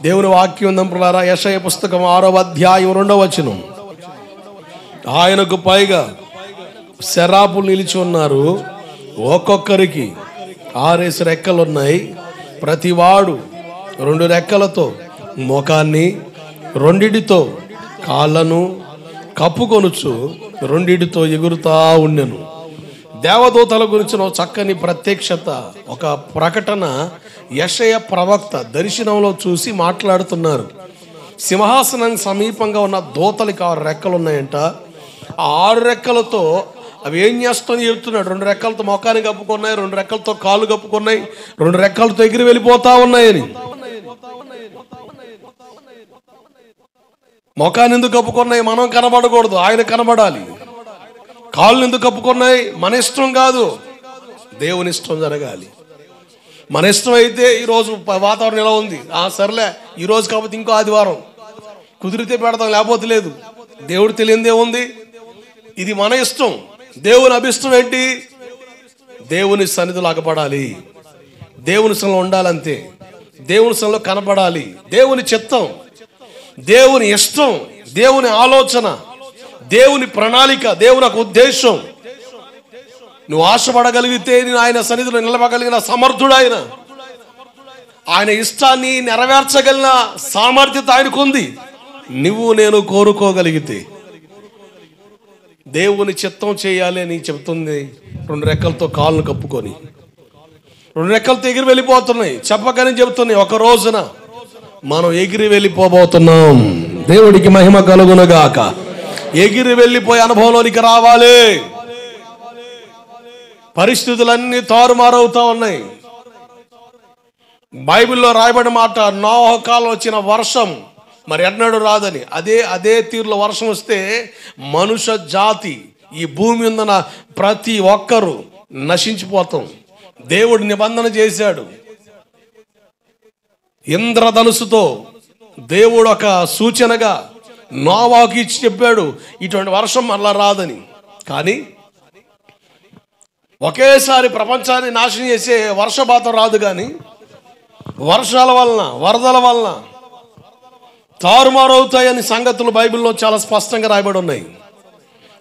దేవుని వాక్యం నంపులారా, యెషయా పుస్తకం 6వ అధ్యాయం 2వ వచనం. ఆయనకు పైగా శరాపులు నిలిచి ఉన్నారు, ఒక్కొక్కరికి 6 రెక్కలు ఉన్నాయి. ప్రతివాడు 2 రెక్కలతో ముఖాన్ని, 2 కాళ్ళను కప్పుకొనుచు 2 ఎగురుతా ఉండెను. దేవదూతల గురించిన చక్కని ప్రత్యక్షత, ఒక ప్రకటన యెషయా ప్రవక్త దర్శనంలో చూసి మాట్లాడుతున్నారు. సింహాసనానికి సమీపంగా ఉన్న దూతలకి 6 రెక్కలు ఉన్నాయంట. ఆ 6 రెక్కలతో అవి ఏం చేస్తాయని చెప్తున్నాడు. 2 రెక్కలతో మొఖాన్ని కప్పుకున్నాయి, 2 రెక్కలతో కాళ్ళు కప్పుకున్నాయి, 2 రెక్కలతో ఎగిరి వెళ్ళిపోతా ఉన్నాయని. మొఖాన్ని ఎందుకు కప్పుకున్నాయి? మనం కనబడకూడదు, ఆయన కనబడాలి. కాళ్ళు ఎందుకు కప్పుకున్నాయి? మన ఇష్టం కాదు, దేవుని ఇష్టం జరగాలి. మన ఇష్టం అయితే ఈరోజు వాతావరణం ఎలా ఉంది, సర్లే ఈరోజు కాకపోతే ఇంకో ఆదివారం కుదిరితే పెడతాం, లేకపోతే లేదు. దేవుడు తెలియదే ఉంది. ఇది మన ఇష్టం. దేవుని అభిష్టం ఏంటి? దేవుని సన్నిధిలో అగపడాలి, దేవుని సన్నిధిలో ఉండాలంతే, దేవుని సన్నిధిలో కనపడాలి. దేవుని చిత్తం, దేవుని ఇష్టం, దేవుని ఆలోచన, దేవుని ప్రణాళిక, దేవుని ఒక ఉద్దేశం. నువ్వు ఆశపడగలిగితే నేను ఆయన సన్నిధిలో నిలబడగలిగిన సమర్థుడు ఆయన. ఆయన ఇష్టాన్ని నెరవేర్చగలిగిన సామర్థ్యత ఆయనకు ఉంది. నువ్వు నేను కోరుకోగలిగితే దేవుని చిత్తం చేయాలి అని చెప్తుంది. 2 రెక్కలతో కాళ్ళను కప్పుకొని 2 రెక్కలతో ఎగిరి వెళ్ళిపోతున్నాయి. చెప్పకని చెబుతున్నాయి, ఒక రోజున మనం ఎగిరి వెళ్ళిపోబోతున్నాం. దేవుడికి మహిమ కలుగునుగాక. ఎగిరి వెళ్ళిపోయే అనుభవంలోనికి రావాలి. పరిస్థితులన్నీ తారుమారవుతా ఉన్నాయి. బైబిల్లో రాయబడిన మాట, నోహ కాలం వచ్చిన వర్షం మరి ఎన్నడూ రాదని. అదే తీరులో వర్షం వస్తే మనుష్య జాతి, ఈ భూమి ఉందన్న ప్రతి ఒక్కరూ నశించిపోతాం. దేవుడు నిబంధన చేశాడు. ఇంద్రధనుసుతో దేవుడు ఒక సూచనగా నోవాకు ఇచ్చి చెప్పాడు, ఇటువంటి వర్షం మళ్ళా రాదని. కానీ ఒకేసారి ప్రపంచాన్ని నాశనం చేసే వర్షపాతం రాదు. కానీ వర్షాల వలన, వరదల వలన తారుమారవుతాయని సంగతులు బైబిల్లో చాలా స్పష్టంగా రాయబడి ఉన్నాయి.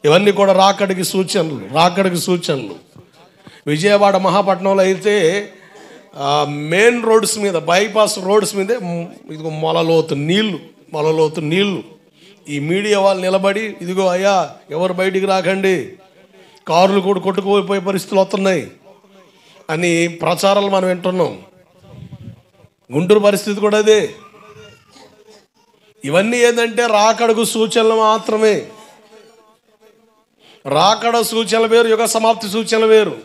ఇవన్నీ కూడా రాకడికి సూచనలు. విజయవాడ మహాపట్నంలో అయితే మెయిన్ రోడ్స్ మీద, బైపాస్ రోడ్స్ మీదే ఇదిగో మొలలోతు నీళ్లు. ఈ మీడియా వాళ్ళు నిలబడి, ఇదిగో అయ్యా ఎవరు బయటికి రాకండి, కార్లు కూడా కొట్టుకుపోయే పరిస్థితులు వస్తున్నాయి అని ప్రచారాలు మనం వింటున్నాం. గుంటూరు పరిస్థితి కూడా అదే. ఇవన్నీ ఏంటంటే రాకడకు సూచనలు మాత్రమే. రాకడ సూచనలు వేరు, యుగ సమాప్తి సూచనలు వేరు.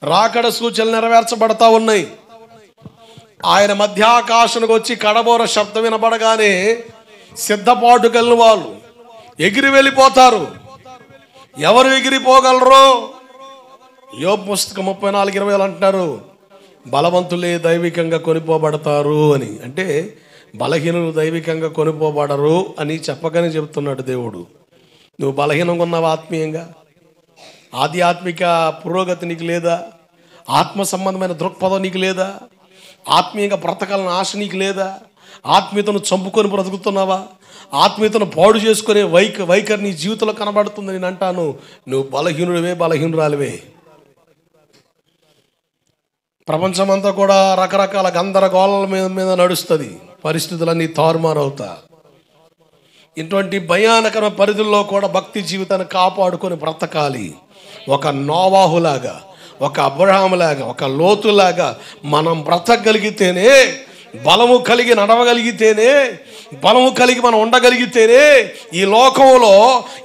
రాకడ సూచనలు నెరవేర్చబడతా ఉన్నాయి. ఆయన మధ్యాకాశానికి వచ్చి కడబోర శబ్దం వినబడగానే సిద్ధపాటు కలిగిన వాళ్ళు ఎగిరి వెళ్ళిపోతారు. ఎవరు ఎగిరిపోగలరు? యోబు పుస్తకం 34:20 అంటున్నారు, బలవంతులే దైవికంగా కొనిపోబడతారు అని. అంటే బలహీనులు దైవికంగా కొనిపోబడరు అని చెప్పగానే చెబుతున్నాడు దేవుడు. నువ్వు బలహీనంగా ఉన్నావు ఆత్మీయంగా, ఆధ్యాత్మిక పురోగతి నీకు లేదా, ఆత్మ సంబంధమైన దృక్పథం నీకు లేదా, ఆత్మీయంగా బ్రతకాలని ఆశ నీకు లేదా, ఆత్మీయతను చంపుకొని బ్రతుకుతున్నావా, ఆత్మీయతను పాడు చేసుకునే వైఖరి నీ జీవితంలో కనబడుతుంది. నేను అంటాను, నువ్వు బలహీనురాలివే. ప్రపంచమంతా కూడా రకరకాల గందరగోళాల మీద నడుస్తుంది. పరిస్థితులన్నీ తారుమారవుతా. ఇటువంటి భయానకర పరిధుల్లో కూడా భక్తి జీవితాన్ని కాపాడుకొని బ్రతకాలి. ఒక నోవాహులాగా, ఒక అబ్రహాములాగా, ఒక లోతులాగా మనం బ్రతకగలిగితేనే, బలము కలిగి నడవగలిగితేనే, బలము కలిగి మనం ఉండగలిగితేనే, ఈ లోకంలో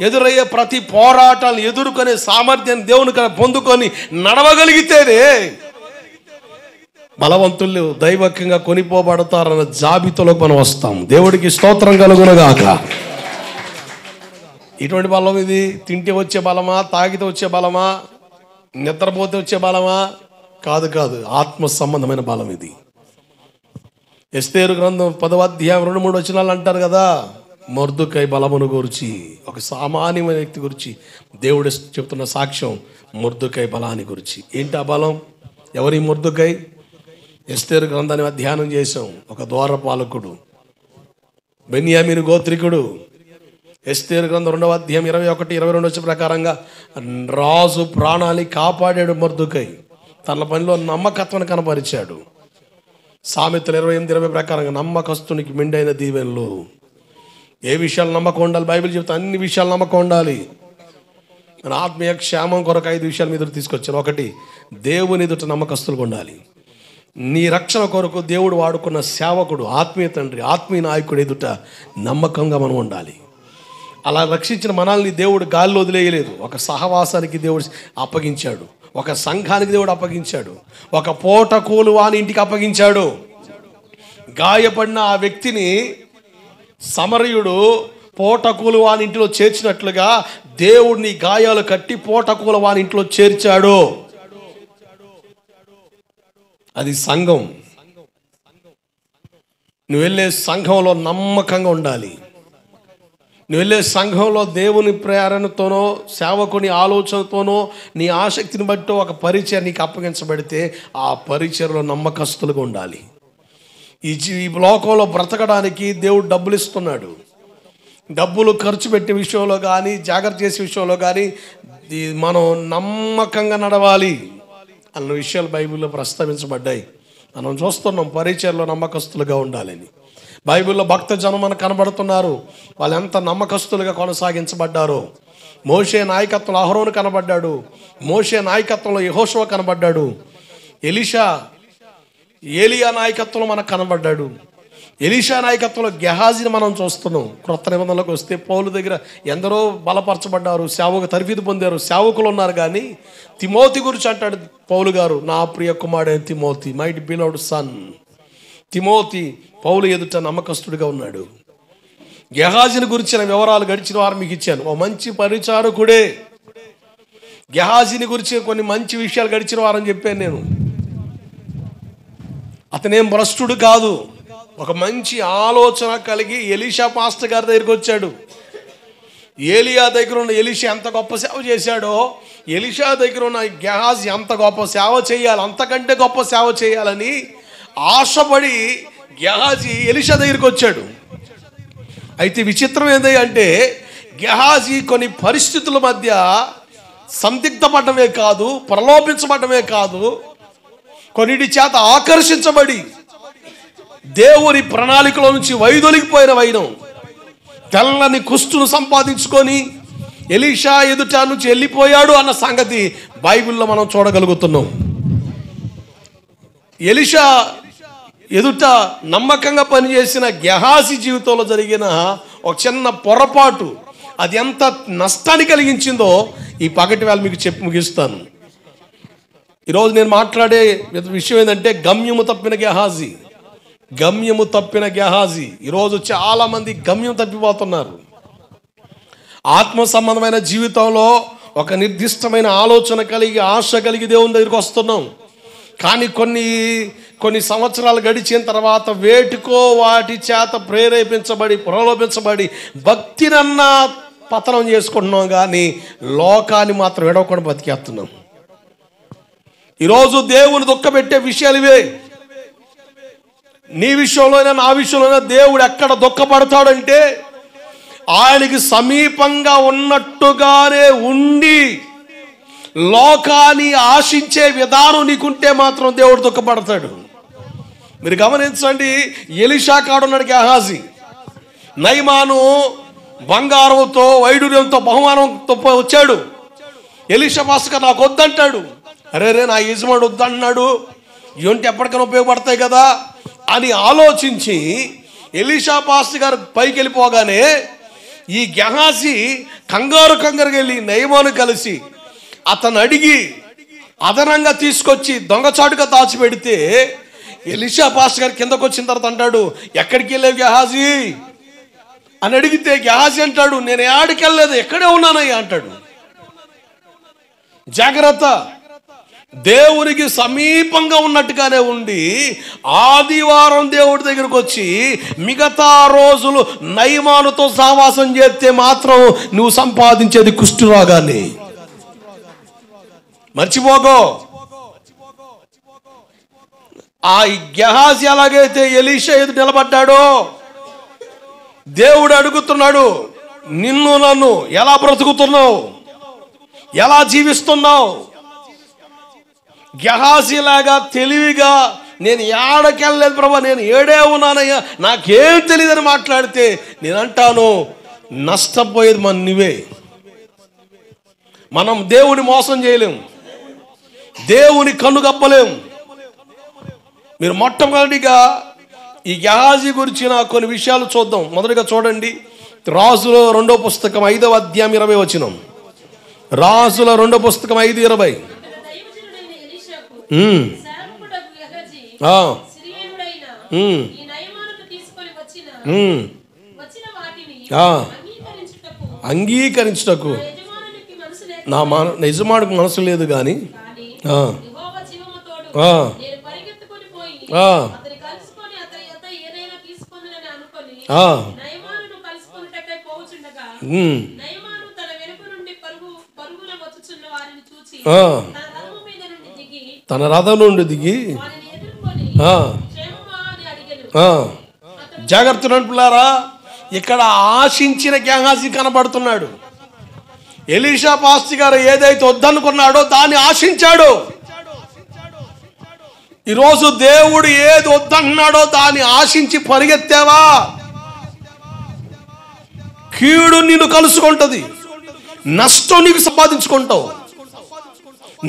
ఎదురయ్యే ప్రతి పోరాటాలను ఎదుర్కొనే సామర్థ్యాన్ని దేవుని పొందుకొని నడవగలిగితేనే బలవంతులు దైవకంగా కొనిపోబడతారన్న జాబితాలోకి మనం వస్తాం. దేవుడికి స్తోత్రం కలుగునుగాక. ఇటువంటి బలం ఇది. తింటే వచ్చే బలమా, తాగితే వచ్చే బలమా, నిద్రపోతే వచ్చే బలమా? కాదు, ఆత్మ సంబంధమైన బలం ఇది. ఎస్తేరు గ్రంథం 10వ అధ్యాయం 2-3 వచనాలు అంటారు కదా, మొర్దుకై బలమును గురించి, ఒక సామాన్యమైన వ్యక్తి గురించి దేవుడు చెప్తున్న సాక్ష్యం మొర్దుకై బలాన్ని గురించి. ఏంటి ఆ బలం? ఎవరి మొర్దుకై? ఎస్తేరు గ్రంథాన్ని అధ్యయనం చేశాం. ఒక ద్వారపాలకుడు, బెన్యామీను గోత్రికుడు. ఎస్తేరు గ్రంథం 2వ అధ్యాయం 21-22 వచ్చే ప్రకారంగా రాజు ప్రాణాన్ని కాపాడాడు మొర్దెకై. తన పనిలో నమ్మకత్వాన్ని కనపరిచాడు. సామెతలు 28-20 ప్రకారంగా నమ్మకస్తునికి మెండైన దీవెనలు. ఏ విషయాలు నమ్మకం ఉండాలి? బైబిల్ చెప్తే అన్ని విషయాలు నమ్మకం ఉండాలి. మన ఆత్మీయ క్షేమం కొరకు 5 విషయాలు మీద తీసుకొచ్చాను. 1, దేవుని ఎదుట నమ్మకస్తులుగా ఉండాలి. నీ రక్షణ కొరకు దేవుడు వాడుకున్న సేవకుడు, ఆత్మీయ తండ్రి, ఆత్మీయ నాయకుడు ఎదుట నమ్మకంగా మనం ఉండాలి. అలా రక్షించిన మనల్ని దేవుడు గాల్లో వదిలేయలేదు. ఒక సహవాసానికి దేవుడు అప్పగించాడు, ఒక సంఘానికి దేవుడు అప్పగించాడు, ఒక పూట కూలు వాని ఇంటికి అప్పగించాడు. గాయపడిన ఆ వ్యక్తిని సమరయుడు పూటకూలు వాని ఇంటిలో చేర్చినట్లుగా దేవుడిని గాయాలు కట్టి పూటకూల వాని ఇంట్లో చేర్చాడు. అది సంఘం. నువ్వు వెళ్ళే సంఘంలో నమ్మకంగా ఉండాలి. నువ్వు వెళ్ళే సంఘంలో దేవుని ప్రేరణతోనో సేవకుని ఆలోచనతోనో నీ ఆసక్తిని బట్టి ఒక పరిచయం నీకు అప్పగించబడితే ఆ పరిచయలో నమ్మకస్తులుగా ఉండాలి. ఈ లోకంలో బ్రతకడానికి దేవుడు డబ్బులు ఇస్తున్నాడు. డబ్బులు ఖర్చు పెట్టే విషయంలో కానీ, జాగ్రత్త చేసే విషయంలో కానీ మనం నమ్మకంగా నడవాలి అన్న విషయాలు బైబిల్లో ప్రస్తావించబడ్డాయి. మనం చూస్తున్నాం పరిచయలో నమ్మకస్తులుగా ఉండాలని. బైబిల్లో భక్త జనం మనకు కనబడుతున్నారు. వాళ్ళు ఎంత నమ్మకస్తులుగా కొనసాగించబడ్డారో. మోషే నాయకత్వంలో అహరోను కనబడ్డాడు. మోషే నాయకత్వంలో యెహోషువ కనబడ్డాడు. ఏలియా నాయకత్వంలో మనకు కనబడ్డాడు. ఎలీషా నాయకత్వంలో గెహాజీని మనం చూస్తున్నాం. క్రొత్త నిబంధనలోకి వస్తే పౌలు దగ్గర ఎందరో బలపరచబడ్డారు, సేవకు తరఫీదు పొందారు, సేవకులు ఉన్నారు. కానీ తిమోతి గురించి అంటాడు పౌలు గారు, నా ప్రియ కుమారుడైన Timothy, my beloved son. Timothy Paul ఎదుట నమ్మకస్తుడిగా ఉన్నాడు. గెహాజీని గురించిన వివరాలు గడిచిన వారు మీకు ఇచ్చాను. ఓ మంచి పరిచారకుడే. గెహాజీని గురించి కొన్ని మంచి విషయాలు గడిచిన వారని చెప్పాను నేను. అతనేం భ్రష్టుడు కాదు. ఒక మంచి ఆలోచన కలిగి ఎలీషా పాస్టర్ గారి దగ్గరికి వచ్చాడు. ఏలియా దగ్గర ఉన్న ఎలీషా ఎంత గొప్ప సేవ చేశాడో, ఎలీషా దగ్గర ఉన్న గెహాజీ ఎంత గొప్ప సేవ చేయాలి, అంతకంటే గొప్ప సేవ చేయాలని ఆశపడి గెహాజీ ఎలీషా దగ్గరికి వచ్చాడు. అయితే విచిత్రం ఏంటి అంటే, గెహాజీ కొన్ని పరిస్థితుల మధ్య సందిగ్ధపడమే కాదు, ప్రలోభించబడమే కాదు, కొన్నిటి చేత ఆకర్షించబడి దేవుని ప్రణాళికలో నుంచి వైదొలిగిపోయిన వైనం, తెల్లని కుష్టును సంపాదించుకొని ఎలీషా ఎదుట నుంచి వెళ్ళిపోయాడు అన్న సంగతి బైబిల్లో మనం చూడగలుగుతున్నాం. ఎలీషా ఎదుట నమ్మకంగా పనిచేసిన గెహాజీ జీవితంలో జరిగిన ఒక చిన్న పొరపాటు అది ఎంత నష్టాన్ని కలిగించిందో ఈ పగటి వేళ మీకు చెప్పి ముగిస్తాను. ఈరోజు నేను మాట్లాడే విషయం ఏంటంటే గమ్యము తప్పిన గెహాజీ. గమ్యము తప్పిన గెహాజీ. ఈరోజు చాలామంది గమ్యం తప్పిపోతున్నారు. ఆత్మ సంబంధమైన జీవితంలో ఒక నిర్దిష్టమైన ఆలోచన కలిగి, ఆశ కలిగి దేవుని దగ్గరికి వస్తున్నాం. కానీ కొన్ని సంవత్సరాలు గడిచిన తర్వాత వేటికో వాటి చేత ప్రేరేపించబడి, ప్రలోభించబడి భక్తినన్నా పతనం చేసుకుంటున్నాం. కానీ లోకాన్ని మాత్రం ఎడవకుండా బతికేస్తున్నాం. ఈరోజు దేవుని దుఃఖపెట్టే విషయాలు ఇవే. నీ విషయంలోనైనా నా విషయంలోనైనా దేవుడు ఎక్కడ దుఃఖపడతాడంటే, ఆయనకి సమీపంగా ఉన్నట్టుగానే ఉండి లోకాన్ని ఆశించే విధానం నీకుంటే మాత్రం దేవుడు దుఃఖపడతాడు. మీరు గమనించండి, ఎలీషా కాడున్నాడు గెహాజీ. నయమాను బంగారంతో, వైడూర్యంతో, బహుమానంతో వచ్చాడు. ఎలీషా పాస్టర్ నాకు వద్దంటాడు. అరే నా యజమాడు వద్దన్నాడు, ఇవంటి ఎప్పటికైనా ఉపయోగపడతాయి కదా అని ఆలోచించి ఎలీషా పాస్టర్ గారు పైకి వెళ్ళిపోగానే ఈ గెహాజీ కంగారుగా వెళ్ళి నయమాను కలిసి అతను అడిగి అదనంగా తీసుకొచ్చి దొంగచాటుగా దాచిపెడితే ఎలీషా పాస్టర్ గారు కిందకు వచ్చిన తర్వాత అంటాడు, ఎక్కడికి వెళ్ళావు గెహాజీ అని అడిగితే గెహాజీ అంటాడు, నేను ఏడికి వెళ్ళలేదు, ఎక్కడే ఉన్నానయ్యా అంటాడు. జాగ్రత్త. దేవునికి సమీపంగా ఉన్నట్టుగానే ఉండి ఆదివారం దేవుడి దగ్గరకు వచ్చి మిగతా రోజులు నయమానుతో సహవాసం చేస్తే మాత్రం నువ్వు సంపాదించేది కుష్ఠరోగాన్ని. మర్చిపోకో. ఆ గెహాజీ ఎలాగైతే ఎలీషా ఎదుట నిలబడ్డాడో, దేవుడు అడుగుతున్నాడు, నిన్ను నన్ను ఎలా బ్రతుకుతున్నావు, ఎలా జీవిస్తున్నావు? గెహాజీ లాగా తెలివిగా నేను ఏడకెళ్ళలేదు ప్రభా, నేను ఏడే ఉన్నానయ్యా, నాకేం తెలియదని మాట్లాడితే నేను అంటాను, నష్టపోయేది నువ్వే. మనం దేవుని మోసం చేయలేం, దేవుని కన్నుగప్పలేం. మీరు మొట్టమొదటిగా ఈ గెహాజీ గురించిన కొన్ని విషయాలు చూద్దాం. మొదటిగా చూడండి, రాజుల 2వ పుస్తకం 5వ అధ్యాయం 20 వచనం. రాజుల 2వ పుస్తకం 5:20. అంగీకరించుటకు నా యజమానుడికి మనసు లేదు కానీ తన రథం నుండి దిగి జాగ్రత్త నడుపులారా, ఇక్కడ ఆశించిన గెహాజీ కనబడుతున్నాడు. ఎలీషా పాస్టి గారు ఏదైతే వద్దనుకున్నాడో దాన్ని ఆశించాడు. ఈరోజు దేవుడు ఏది వద్దన్నాడో దాన్ని ఆశించి పరిగెత్తావా, కీడు నిన్ను కలుసుకుంటుంది, నష్టం నీకు సంపాదించుకుంటావు,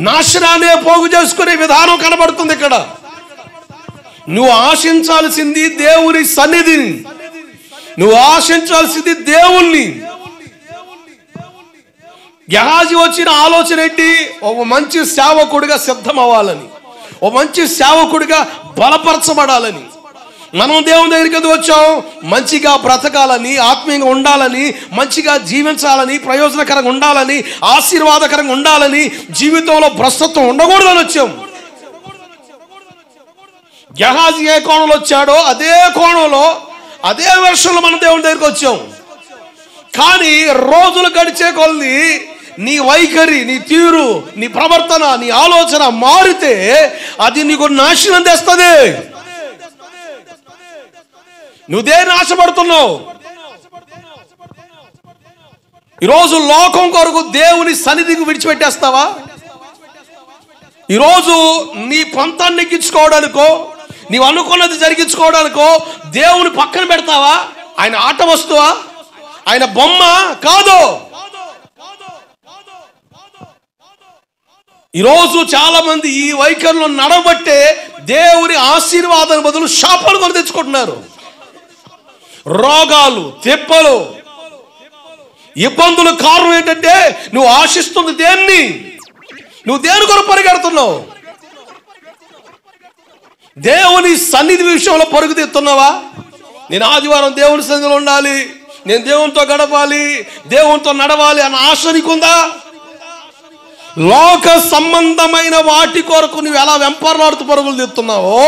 నాశనాన్ని పోగు చేసుకునే విధానం కనబడుతుంది ఇక్కడ. నువ్వు ఆశించాల్సింది దేవుని సన్నిధిని, నువ్వు ఆశించాల్సింది దేవుణ్ణి. గెహాజీ వచ్చిన ఆలోచన ఏంటి? ఒక మంచి సేవకుడిగా సిద్ధం అవ్వాలని, ఒక మంచి సేవకుడిగా బలపరచబడాలని. మనం దేవుని దగ్గరికి ఎందుకు వచ్చాం? మంచిగా బ్రతకాలని, ఆత్మీయంగా ఉండాలని, మంచిగా జీవించాలని, ప్రయోజనకరంగా ఉండాలని, ఆశీర్వాదకరంగా ఉండాలని, జీవితంలో భ్రష్టత్వం ఉండకూడదని వచ్చాం. గెహాజీ ఏ కోణంలో వచ్చాడో అదే కోణంలో, అదే వర్షంలో మనం దేవుని దగ్గరికి వచ్చాం. కానీ రోజులు గడిచే కొద్ది నీ వైఖరి, నీ తీరు, నీ ప్రవర్తన, నీ ఆలోచన మారితే అది నీకు నాశనం తెస్తుంది. నువ్వు దేన్ని ఆశపడుతున్నావు? ఈరోజు లోకం కొరకు దేవుని సన్నిధికి విడిచిపెట్టేస్తావా? ఈరోజు నీ పంతాన్ని ఎక్కించుకోవడానికో, నీవు అనుకున్నది జరిగించుకోవడానికో దేవుని పక్కన పెడతావా? ఆయన ఆట వస్తువా? ఆయన బొమ్మ కాదు. ఈరోజు చాలా మంది ఈ వైఖరిలో నడవబట్టే దేవుని ఆశీర్వాదాల బదులు శాపాలు కొని తెచ్చుకుంటున్నారు. రోగాలు, తెప్పలు, ఇబ్బందులు కారణం ఏంటంటే నువ్వు ఆశిస్తుంది దేన్ని? నువ్వు దేని కొరకు పరిగెడుతున్నావు? దేవుని సన్నిధి విషయంలో పరుగు తీస్తున్నావా? నేను ఆదివారం దేవుని సన్నిధిలో ఉండాలి, నేను దేవునితో గడపాలి, దేవునితో నడవాలి అన్న ఆశ నీకుందా? లోక సంబంధమైన వాటి కొరకు నువ్వు ఎలా వెంపర్లాడుతూ పరుగులు తీస్తున్నావో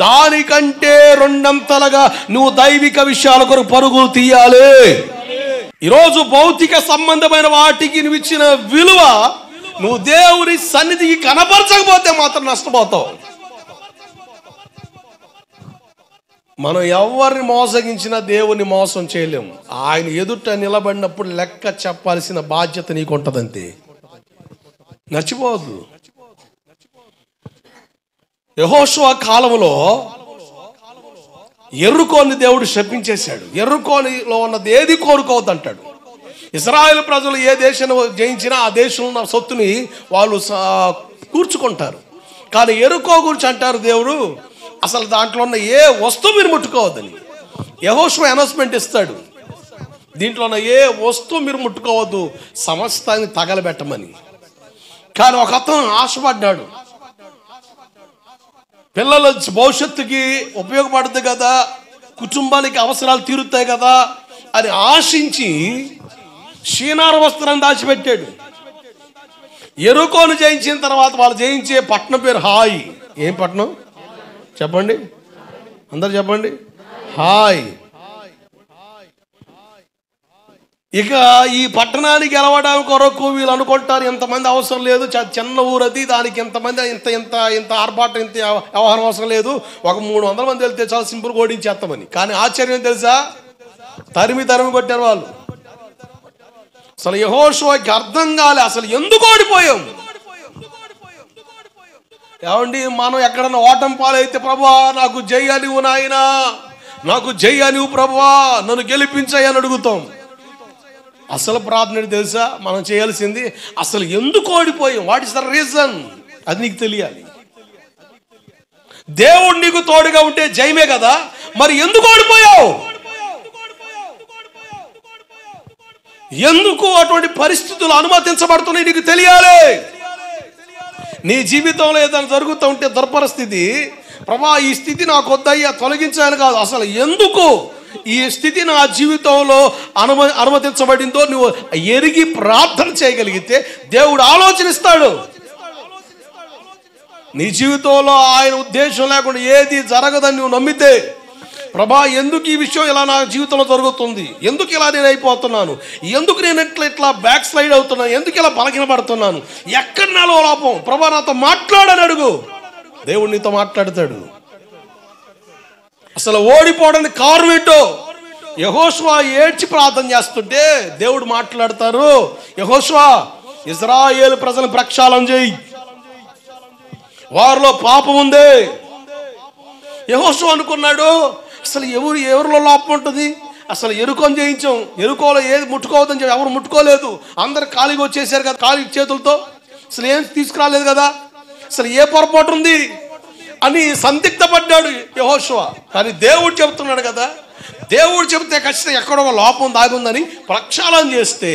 దానికంటే రెండంతలుగా నువ్వు దైవిక విషయాల కొరకు పరుగులు తీయాలి. ఈరోజు భౌతిక సంబంధమైన వాటికి నువ్వు ఇచ్చిన విలువ నువ్వు దేవుని సన్నిధికి కనపరచకపోతే మాత్రం నష్టపోతావు. మనం ఎవరిని మోసగించినా దేవుని మోసం చేయలేము. ఆయన ఎదుట నిలబడినప్పుడు లెక్క చెప్పాల్సిన బాధ్యత నీకు ఉంటుందంతే, నచ్చిపోవద్దు. యెహోషువ కాలంలో యెరికోని దేవుడు శపించేశాడు. యెరికోలో ఉన్నది ఏది కోరుకోవద్దు అంటాడు. ఇశ్రాయేలు ప్రజలు ఏ దేశాన్ని జయించినా ఆ దేశంలో ఉన్న సొత్తుని వాళ్ళు కూర్చుకుంటారు. కానీ యెరికో గురించి అంటారు దేవుడు, అసలు దాంట్లో ఉన్న ఏ వస్తువు మీరు ముట్టుకోవద్దని. యెహోషువ అనౌన్స్మెంట్ ఇస్తాడు, దీంట్లో ఉన్న ఏ వస్తువు మీరు ముట్టుకోవద్దు, సమస్తాన్ని తగలబెట్టమని. కానీ ఒక అతను ఆశపడ్డాడు, పిల్లల భవిష్యత్తుకి ఉపయోగపడుతుంది కదా, కుటుంబానికి అవసరాలు తీరుతాయి కదా అని ఆశించి షీనారు వస్త్రాన్ని దాచిపెట్టాడు. యెరికోను జయించిన తర్వాత వాళ్ళు జయించే పట్టణం పేరు హాయ్. ఏం పట్టణం చెప్పండి, అందరు చెప్పండి, హాయ్. ఇక ఈ పట్టణానికి గెలవడం కొరకు వీళ్ళు అనుకుంటారు ఎంతమంది అవసరం లేదు, చిన్న ఊరు అది, దానికి ఎంతమంది ఇంత ఇంత ఇంత ఆర్భాటం ఇంత వ్యవహారం అవసరం లేదు, ఒక 300 మంది వెళ్తే చాలా సింపుల్గా ఓడించేస్తామని. కానీ ఆశ్చర్యం తెలుసా, తరిమి కొట్టారు వాళ్ళు. అసలు యెహోషువకి అర్థం కాలే అసలు ఎందుకు ఓడిపోయాం. ఏమండి, మనం ఎక్కడన్నా ఓటమి పాలైతే ప్రభువా నాకు జై అనివు నాయనా, నాకు జై అనివు ప్రభువా, నన్ను గెలిపించాయని అడుగుతాం. అసలు ప్రార్థన తెలుసా మనం చేయాల్సింది, అసలు ఎందుకు ఓడిపోయాం, వాట్ ఇస్ ద రీజన్, అది నీకు తెలియాలి. దేవుడు నీకు తోడుగా ఉంటే జయమే కదా, మరి ఎందుకు ఓడిపోయావు, ఎందుకు అటువంటి పరిస్థితులు అనుమతించబడుతున్నాయి నీకు తెలియాలి. నీ జీవితంలో ఏదైనా జరుగుతూ ఉంటే దుర్పరిస్థితి, ప్రభా ఈ స్థితి నాకు వద్దయ్యా తొలగించాలని కాదు, అసలు ఎందుకు ఈ స్థితి నా జీవితంలో అనుమతించబడిందో నువ్వు ఎరిగి ప్రార్థన చేయగలిగితే దేవుడు ఆలోచనిస్తాడు. నీ జీవితంలో ఆయన ఉద్దేశం లేకుండా ఏది జరగదని నువ్వు నమ్మితే, ప్రభా ఎందుకు ఈ విషయం ఇలా నా జీవితంలో జరుగుతుంది, ఎందుకు ఇలా నేను అయిపోతున్నాను, ఎందుకు నేను ఇట్లా బ్యాక్ స్లైడ్ అవుతున్నాను, ఎందుకు ఇలా బలహీనపడుతున్నాను, ఎక్కడ నాలో లోపం, ప్రభా నాతో మాట్లాడని అడుగు, దేవుడు నీతో మాట్లాడతాడు. అసలు ఓడిపోవడానికి కారణం ఏంటో, యెహోషువ ఏడ్చి ప్రార్థన చేస్తుంటే దేవుడు మాట్లాడతారు, యెహోషువ ఇశ్రాయేలు ప్రజలను ప్రక్షాళన చేయి, వారిలో పాపం ఉంది. యెహోషువ అనుకున్నాడు అసలు ఎవరిలో లోపం ఉంటుంది, అసలు ఎరుకొని చేయించాం, ఎరుకోలో ఏది ముట్టుకోవద్దని చెప్పి ఎవరు ముట్టుకోలేదు, అందరు ఖాళీగా వచ్చేసారు కదా ఖాళీ చేతులతో, అసలు ఏం తీసుకురాలేదు కదా, అసలు ఏ పొరపాటు ఉంది అని సందిగ్ధపడ్డాడు యెహోషువ. కానీ దేవుడు చెబుతున్నాడు కదా, దేవుడు చెబితే ఖచ్చితంగా ఎక్కడో ఒక లోపం దాగుందని ప్రక్షాళన చేస్తే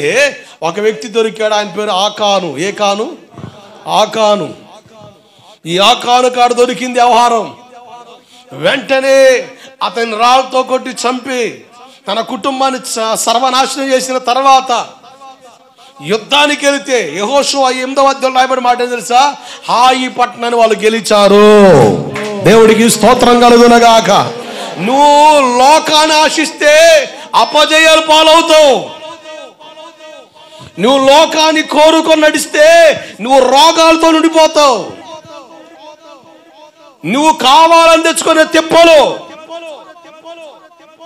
ఒక వ్యక్తి దొరికాడు, ఆయన పేరు ఆకాను. ఏ కాను? ఆకాను. ఈ ఆకాను కాడు దొరికింది వ్యవహారం. వెంటనే అతని రాళ్ళతో కొట్టి చంపి తన కుటుంబాన్ని సర్వనాశనం చేసిన తర్వాత యుద్ధానికి వెళితే యెహోషువ 8వ అధ్యాయంలో రాయబడిన మాట ఏం తెలుసా, హాయి పట్టణాన్ని వాళ్ళు గెలిచారు. దేవుడికి స్తోత్రం కలుగునగాక. నువ్వు లోకాన్ని ఆశిస్తే అపజయాలు పాలవుతావు, నువ్వు లోకాన్ని కోరుకొని నడిస్తే నువ్వు రోగాలతో నిండిపోతావు, నువ్వు కావాలని తెచ్చుకునే తిప్పలు.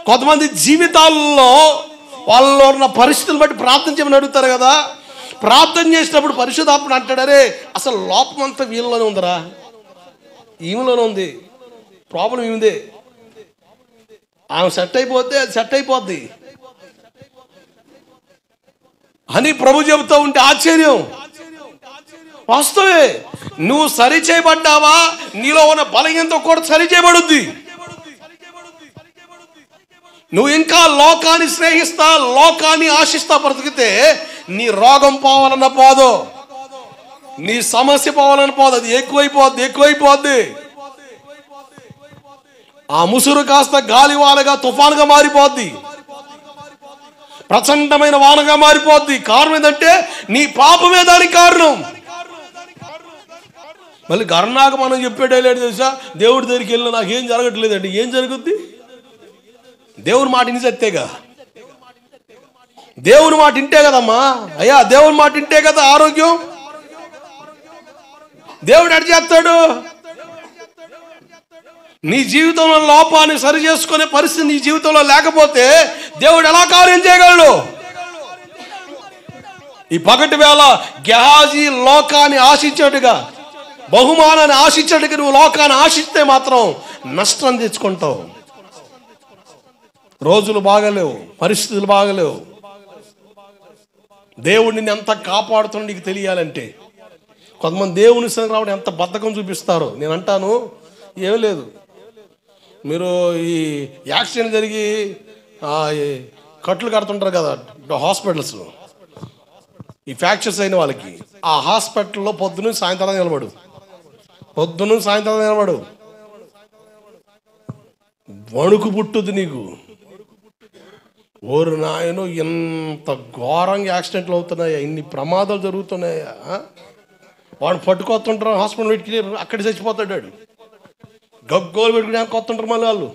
కొంతమంది జీవితాల్లో వాళ్ళలో ఉన్న పరిస్థితులను బట్టి ప్రార్థన చేయమని అడుగుతారు కదా, ప్రార్థన చేసినప్పుడు పరిశుద్ధాత్ముడు అంటాడరే అసలు లోపం అంతా వీళ్ళలోనే ఉందరా, ఈమెలోనే ఉంది, ప్రాబ్లం ఈమెదే, ఆమె సెట్ అయిపోతే అది సెట్ అయిపోద్ది అని ప్రభు చెబుతూ ఉంటే ఆశ్చర్యం. వాస్తవే, నువ్వు సరి చేయబడ్డావా నీలో ఉన్న బలహీనత కూడా సరి చేయబడుద్ది. నువ్వు ఇంకా లోకాన్ని స్నేహిస్తా లోకాన్ని ఆశిస్తా బ్రతికితే నీ రోగం పోవాలన్న పోదు, నీ సమస్య పోవాలని పోదు, అది ఎక్కువైపోద్ది. ఆ ముసురు కాస్త గాలివానగా తుఫానుగా మారిపోద్ది, ప్రచండమైన వానగా మారిపోద్ది. కారణం ఏంటంటే నీ పాపమే దానికి కారణం. మళ్ళీ గర్నాక మనం చెప్పేటేలేడు తెలుసా, దేవుడి దగ్గరికి వెళ్ళిన నాకేం జరగట్లేదండి, ఏం జరుగుద్ది, దేవుని మాట ఇంటి సత్తేగా, దేవుని మాట ఇంటే కదమ్మా అయ్యా, దేవుని మాట ఇంటే కదా ఆరోగ్యం. దేవుడు ఎడ చేస్తాడు, నీ జీవితంలో లోపాన్ని సరి చేసుకునే పరిస్థితి నీ జీవితంలో లేకపోతే దేవుడు ఎలా కార్యం చేయగలడు. ఈ పగటి వేళ గెహాజీ లోకాన్ని ఆశించేట్టుగా, బహుమానాన్ని ఆశించేట్టుగా నువ్వు లోకాన్ని ఆశిస్తే మాత్రం నష్టం తెచ్చుకుంటావు. రోజులు బాగలేవు, పరిస్థితులు బాగలేవు. దేవుడు నిన్ను ఎంత కాపాడుతున్నా నీకు తెలియాలంటే, కొంతమంది దేవుని సన్నిధికి రావడం ఎంత బద్ధకం చూపిస్తారో. నేను అంటాను ఏం లేదు, మీరు ఈ యాక్సిడెంట్ జరిగి కట్లు కడుతుంటారు కదా హాస్పిటల్స్లో, ఈ ఫ్రాక్చర్స్ అయిన వాళ్ళకి ఆ హాస్పిటల్లో పొద్దున్న సాయంత్రం నిలబడు, వణుకు పుట్టుద్ది నీకు. ఓరు నాయనో ఎంత ఘోరంగా యాక్సిడెంట్లు అవుతున్నాయా, ఇన్ని ప్రమాదాలు జరుగుతున్నాయా. వాడు పట్టుకొస్తుంటారు హాస్పిటల్ పెట్టుకుని, అక్కడ చచ్చిపోతాడు వాడు, గగ్గోలు పెట్టుకుని కొత్తుంటారు మళ్ళీ వాళ్ళు.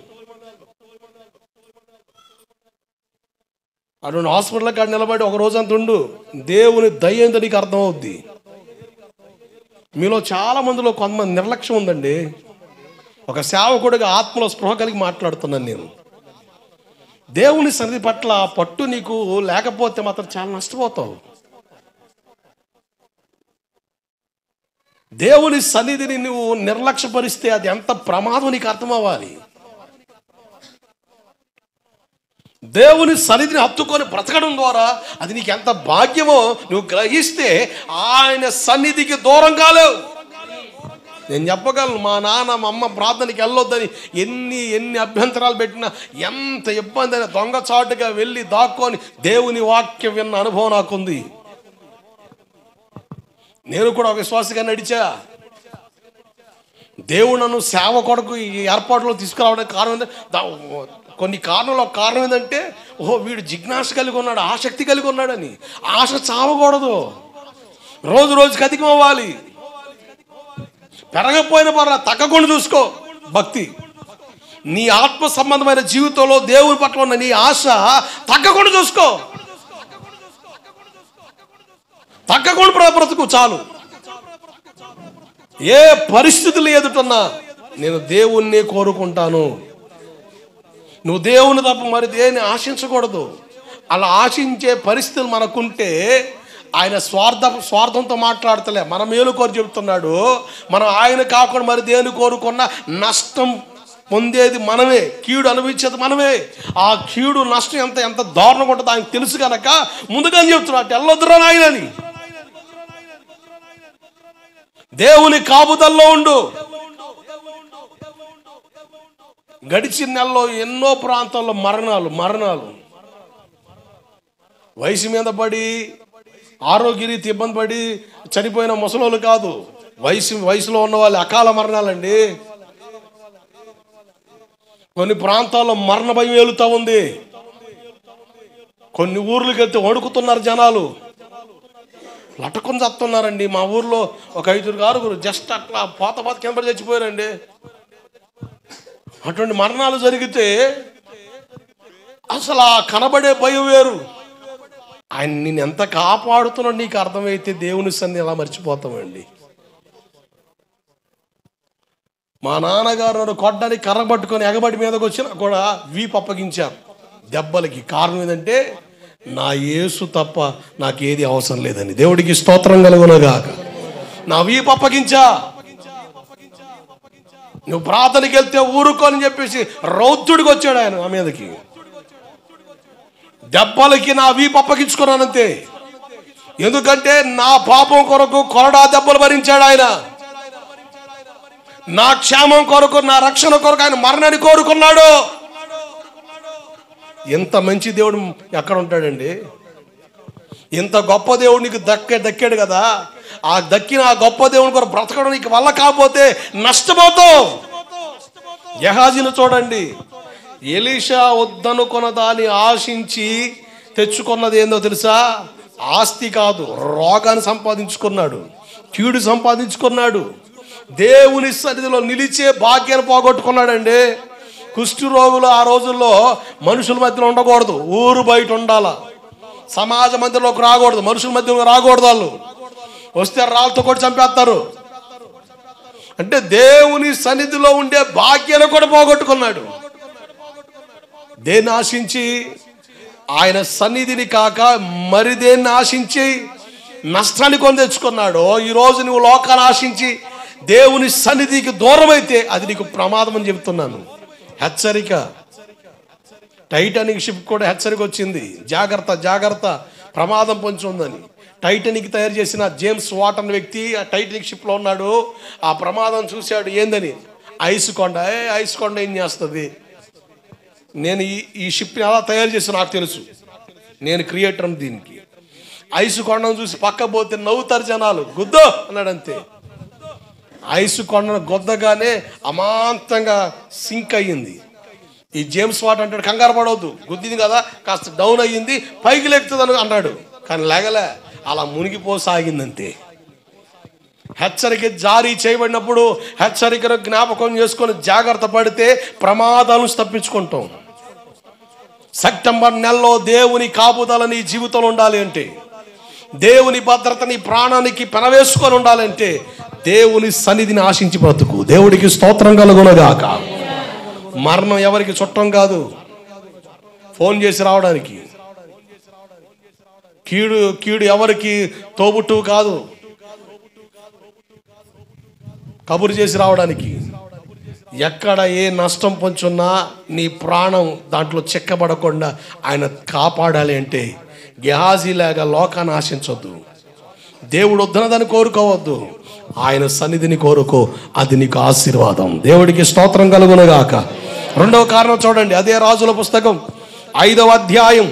అటువంటి హాస్పిటల్ కాడ నిలబడి ఒక రోజంతా ఉండు, దేవుని దయ ఏందో నీకు అర్థమవుద్ది. మీలో చాలా మందిలో కొంతమంది నిర్లక్ష్యం ఉందండి. ఒక సేవకుడిగా ఆత్మలో స్పృహ కలిగి మాట్లాడుతున్నాను నేను. దేవుని సన్నిధి పట్ల పట్టు నీకు లేకపోతే మాత్రం చాలా నష్టపోతావు. దేవుని సన్నిధిని నువ్వు నిర్లక్ష్యపరిస్తే అది ఎంత ప్రమాదం నీకు అర్థం అవ్వాలి. దేవుని సన్నిధిని హత్తుకొని బ్రతకడం ద్వారా అది నీకు ఎంత భాగ్యమో నువ్వు గ్రహిస్తే ఆయన సన్నిధికి దూరం కాలేవు. నేను చెప్పగలను, మా నాన్న మా అమ్మ ప్రార్థనకి వెళ్ళొద్దని ఎన్ని అభ్యంతరాలు పెట్టినా, ఎంత ఇబ్బంది అయినా దొంగచాటుగా వెళ్ళి దాక్కొని దేవుని వాక్యం విన్న అనుభవం నాకుంది. నేను కూడా ఒక విశ్వాసగా నడిచా. దేవుడు నన్ను సేవ కొరకు ఈ ఏర్పాటులో తీసుకురావడానికి కారణం కొన్ని కారణాలు. ఒక కారణం ఏంటంటే, ఓహో వీడు జిజ్ఞాస కలిగి ఉన్నాడు, ఆసక్తి కలిగి ఉన్నాడని. ఆశ చావకూడదు, రోజు రోజుకి అధికం అవ్వాలి. పెరగకపోయిన పర్వాలేదు, తగ్గకుండా చూసుకో భక్తి. నీ ఆత్మ సంబంధమైన జీవితంలో దేవుని పట్ల ఉన్న నీ ఆశ తగ్గకుండా చూసుకో. తగ్గకుండా బ్రతుకు చాలు. ఏ పరిస్థితులు ఎదుటన్నా నేను దేవుణ్ణి కోరుకుంటాను. నువ్వు దేవుని తప్ప మరి దేన్ని ఆశించకూడదు. అలా ఆశించే పరిస్థితులు మనకుంటే ఆయన స్వార్థంతో మాట్లాడతలే, మన మేలు కోరి చెబుతున్నాడు. మనం ఆయన కాకుండా మరి దేని కోరుకున్నా నష్టం పొందేది మనమే, కీడు అనుభవించేది మనమే. ఆ కీడు నష్టం ఎంత దారుణంగా ఉంటుందో ఆయన తెలుసు కనుక ముందుగానే చెప్తున్నాడు, వెళ్ళొద్దురా నాయనని. దేవుని కాపుదల్లో ఉండు. గడిచిన నెలలో ఎన్నో ప్రాంతాల్లో మరణాలు వయసు మీద పడి ఆరోగ్యరీతి ఇబ్బంది పడి చనిపోయిన ముసలోళ్ళు కాదు, వయసులో ఉన్న వాళ్ళు అకాల మరణాలండి. కొన్ని ప్రాంతాల్లో మరణ భయం ఏలుతా ఉంది. కొన్ని ఊర్లకు వెళ్తే వణుకుతున్నారు జనాలు, లటకొని చస్తున్నారండి. మా ఊర్లో ఒక 5 జస్ట్ అట్లా పోత కింద పడి చచ్చిపోయారండి. అటువంటి మరణాలు జరిగితే అసలు ఆ కనబడే భయం వేరు. ఆయన నేను ఎంత కాపాడుతున్నాడు నీకు అర్థమైతే దేవుని సన్నిధి ఎలా మర్చిపోతామండి. మా నాన్నగారు నన్ను కొట్టడానికి కర్ర పట్టుకొని ఎగబడి మీదకి వచ్చినా కూడా వీపు అప్పగించారు దెబ్బలకి. కారణం ఏంటంటే నా యేసు తప్ప నాకేది అవసరం లేదని. దేవుడికి స్తోత్రం కలుగునగాక. నా వీపు అప్పగించా. నువ్వు ప్రార్థనకి వెళ్తే ఊరుకోని చెప్పేసి రౌద్రుడికి వచ్చాడు ఆయన నా మీదకి. దెబ్బలకి నా వీపు అప్పగించుకున్నానంతే. ఎందుకంటే నా పాపం కొరకు కొరడా దెబ్బలు భరించాడు ఆయన. నా క్షేమం కొరకు, నా రక్షణ కొరకు ఆయన మరణాన్ని కోరుకున్నాడు. ఎంత మంచి దేవుడు ఎక్కడ ఉంటాడండి? ఇంత గొప్ప దేవుడు నీకు దక్కాడు కదా. ఆ దక్కిన ఆ గొప్ప దేవుని కొరకు బ్రతకడం నీకు వల్ల కాకపోతే నష్టపోతావు. గెహాజీని చూడండి, ఎలీషా వద్దనుకున్న దాన్ని ఆశించి తెచ్చుకున్నది ఏందో తెలుసా? ఆస్తి కాదు, రోగాన్ని సంపాదించుకున్నాడు, కీడు సంపాదించుకున్నాడు. దేవుని సన్నిధిలో నిలిచే భాగ్యాన్ని పోగొట్టుకున్నాడండి. కుష్టు రోగులు ఆ రోజుల్లో మనుషుల మధ్యలో ఉండకూడదు, ఊరు బయట ఉండాల. సమాజ మధ్యలోకి రాకూడదు, మనుషుల మధ్యలో రాకూడదు. వాళ్ళు వస్తే రాళ్ళతో కూడా చంపేస్తారు. అంటే దేవుని సన్నిధిలో ఉండే భాగ్యాన్ని కూడా పోగొట్టుకున్నాడు. దేన్ని ఆశించి? ఆయన సన్నిధిని కాక మరి దేన్ని ఆశించి నష్టాన్ని కొని తెచ్చుకున్నాడు. ఈరోజు నువ్వు లోకాన్ని ఆశించి దేవుని సన్నిధికి దూరం అయితే అది నీకు ప్రమాదం అని చెప్తున్నాను. హెచ్చరిక. టైటానిక్ షిప్ కూడా హెచ్చరిక వచ్చింది, జాగ్రత్త జాగ్రత్త, ప్రమాదం పొంచి ఉందని. టైటానిక్ తయారు చేసిన జేమ్స్ వాట్ అనే వ్యక్తి ఆ టైటానిక్ షిప్లో ఉన్నాడు. ఆ ప్రమాదం చూశాడు. ఏందని? ఐస్ కొండ. ఐస్ కొండ ఏం చేస్తుంది? నేను ఈ షిప్ని ఎలా తయారు చేసి నాకు తెలుసు, నేను క్రియేటర్ దీనికి. ఐసు కొండను చూసి పక్క పోతే నవ్వుతారు జనాలు. గుద్దో అన్నాడు అంతే. ఐసు కొండను గొద్దగానే అమాంతంగా సింక్ అయ్యింది. ఈ జేమ్స్ వాట్ అంటాడు, కంగారు పడవద్దు, గుద్దింది కదా కాస్త డౌన్ అయ్యింది, పైకి లేపుతుంది అన్నాడు. కానీ లేగలే, అలా మునిగిపోసాగిందంతే. హెచ్చరిక జారీ చేయబడినప్పుడు హెచ్చరికను జ్ఞాపకం చేసుకొని జాగ్రత్త పడితే ప్రమాదాలను తప్పించుకుంటాం. సెప్టెంబర్ నెలలో దేవుని కాపుదల నీ జీవితంలో ఉండాలి అంటే, దేవుని భద్రత నీ ప్రాణానికి పెనవేసుకొని ఉండాలంటే దేవుని సన్నిధిని ఆశించి బ్రతుకు. దేవుడికి స్తోత్రం కలుగునగాక. మరణం ఎవరికి చుట్టం కాదు, ఫోన్ చేసి రావడానికి. కీడు ఎవరికి తోబుట్టువు కాదు, కబురు చేసి రావడానికి. ఎక్కడ ఏ నష్టం పొంచున్నా నీ ప్రాణం దాంట్లో చిక్కబడకుండా ఆయన కాపాడాలి అంటే గెహాజీలాగా లోకాన్ని ఆశించొద్దు. దేవుడు వద్దనదని కోరుకోవద్దు, ఆయన సన్నిధిని కోరుకో, అది నీకు ఆశీర్వాదం. దేవుడికి స్తోత్రం కలుగునగాక. రెండవ కారణం చూడండి, అదే రాజుల పుస్తకం 5వ అధ్యాయం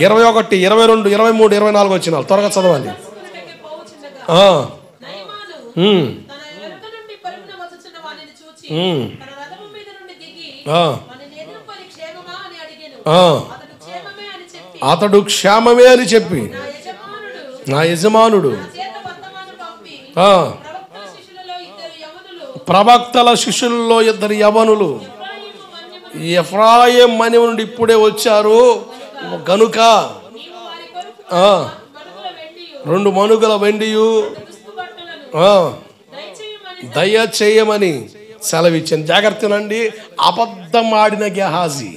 21, 22, 23, 24 వచనాలు త్వరగా చదవాలి. అతడు క్షేమమే అని చెప్పి నా యజమానుడు ప్రవక్తల శిష్యులలో 2 యవనులు ఎఫ్రాయిం మని నుండి ఇప్పుడే వచ్చారు గనుక 2 మణుగుల వెండియు దయచేయమని సెలవిచ్చాను. జాగ్రత్తనండి. అబద్ధం ఆడిన గెహాజీ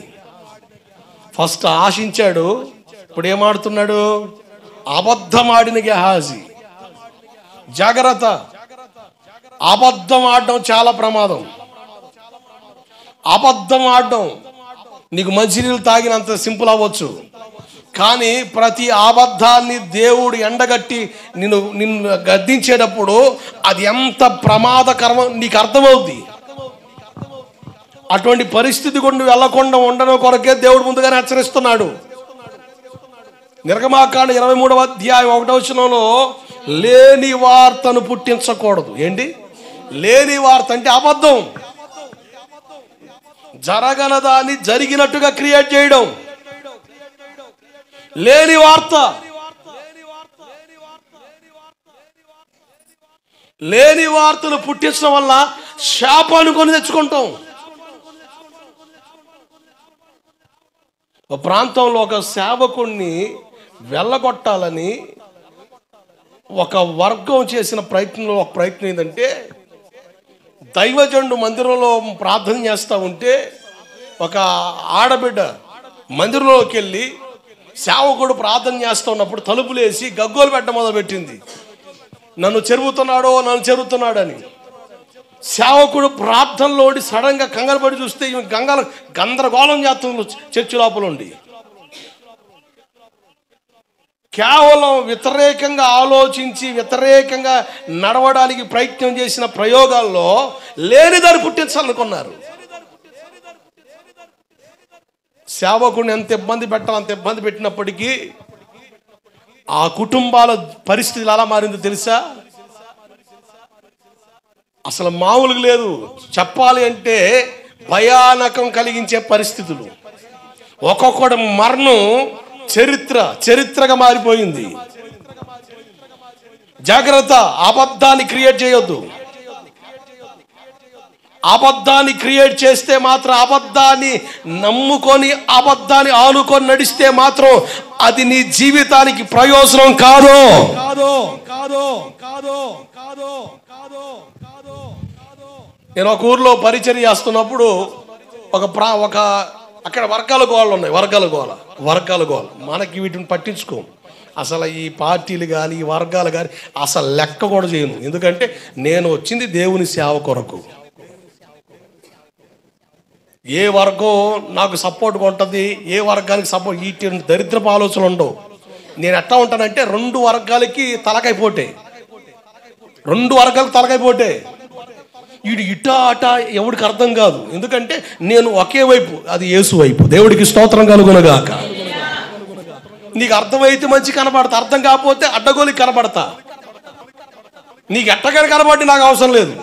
ఫస్ట్ ఆశించాడు, ఇప్పుడు ఏమాడుతున్నాడు? అబద్ధం ఆడిన గెహాజీ. జాగ్రత్త, అబద్ధం ఆడడం చాలా ప్రమాదం. అబద్ధం ఆడడం నీకు మంచినీళ్ళు తాగినంత సింపుల్ అవ్వచ్చు, కానీ ప్రతి అబద్ధాన్ని దేవుడు ఎండగట్టి నిన్ను గద్దించేటప్పుడు అది ఎంత ప్రమాదకరమో నీకు అర్థమవుద్ది. అటువంటి పరిస్థితి కూడా వెళ్ళకుండా ఉండడం కొరకే దేవుడు ముందుగానే హెచ్చరిస్తున్నాడు. నిర్గమాకాండ 23వ అధ్యాయం 1వ వచనంలో లేని వార్తను పుట్టించకూడదు. ఏంటి లేని వార్త అంటే? అబద్ధం. జరగనదాన్ని జరిగినట్టుగా క్రియేట్ చేయడం లేని వార్త. లేని వార్తను పుట్టించడం వల్ల శాపాన్ని కొని తెచ్చుకుంటాం. ఒక ప్రాంతంలో ఒక సేవకుణ్ణి వెళ్ళగొట్టాలని ఒక వర్గం చేసిన ప్రయత్నంలో ఒక ప్రయత్నం ఏంటంటే, దైవజనుడు మందిరంలో ప్రార్థన చేస్తూ ఉంటే ఒక ఆడబిడ్డ మందిరంలోకి వెళ్ళి సేవకుడు ప్రార్థన చేస్తూ ఉన్నప్పుడు తలుపులేసి గగ్గోలు పెట్ట మొదలుపెట్టింది. నన్ను చెరువుతున్నాడని. సేవకుడు ప్రార్థనలో ఉండి సడన్గా కంగారు పడి చూస్తే గందరగోళం చేస్తుంది చర్చి లోపల ఉండి. కేవలం వ్యతిరేకంగా ఆలోచించి వ్యతిరేకంగా నడవడానికి ప్రయత్నం చేసిన ప్రయోగాల్లో లేనిదాన్ని పుట్టించాలనుకున్నారు. సేవకుడిని ఎంత ఇబ్బంది పెట్టాలి అంత ఇబ్బంది పెట్టినప్పటికీ ఆ కుటుంబాల పరిస్థితులు ఎలా మారిందో తెలుసా? అసలు మామూలుగా లేదు. చెప్పాలి అంటే భయానకం కలిగించే పరిస్థితులు. ఒక్కొక్కటి మరణం చరిత్రగా మారిపోయింది. జాగ్రత్త, అబద్ధాన్ని క్రియేట్ చేయొద్దు. అబద్ధాన్ని క్రియేట్ చేస్తే మాత్రం, అబద్ధాన్ని నమ్ముకొని అబద్ధాన్ని ఆనుకొని నడిస్తే మాత్రం అది నీ జీవితానికి ప్రయోజనం కాదు. నేను ఒక ఊర్లో పరిచర్య చేస్తున్నప్పుడు ఒక అక్కడ వర్గాల గోళ్ళు ఉన్నాయి. వర్గాల గోల మనకి వీటిని పట్టించుకోం. అసలు ఈ పార్టీలు కానీ ఈ వర్గాలు కానీ అసలు లెక్క కూడా చేయను. ఎందుకంటే నేను వచ్చింది దేవుని సేవ కొరకు. ఏ వర్గం నాకు సపోర్ట్గా ఉంటుంది, ఏ వర్గానికి సపోర్ట్, ఈ దరిద్రపు ఆలోచనలు ఉండవు. నేను ఎట్లా ఉంటానంటే 2 వర్గాలకి తలకైపోతే వీడు ఇటా అటా ఎవడికి అర్థం కాదు. ఎందుకంటే నేను ఒకే వైపు, అది యేసు వైపు. దేవుడికి స్తోత్రం కలుగునగాక. నీకు అర్థమైతే మంచి కనబడతా, అర్థం కాకపోతే అడ్డగోలికి కనబడతా. నీకు ఎట్టగానే కనబడి నాకు అవసరం లేదు.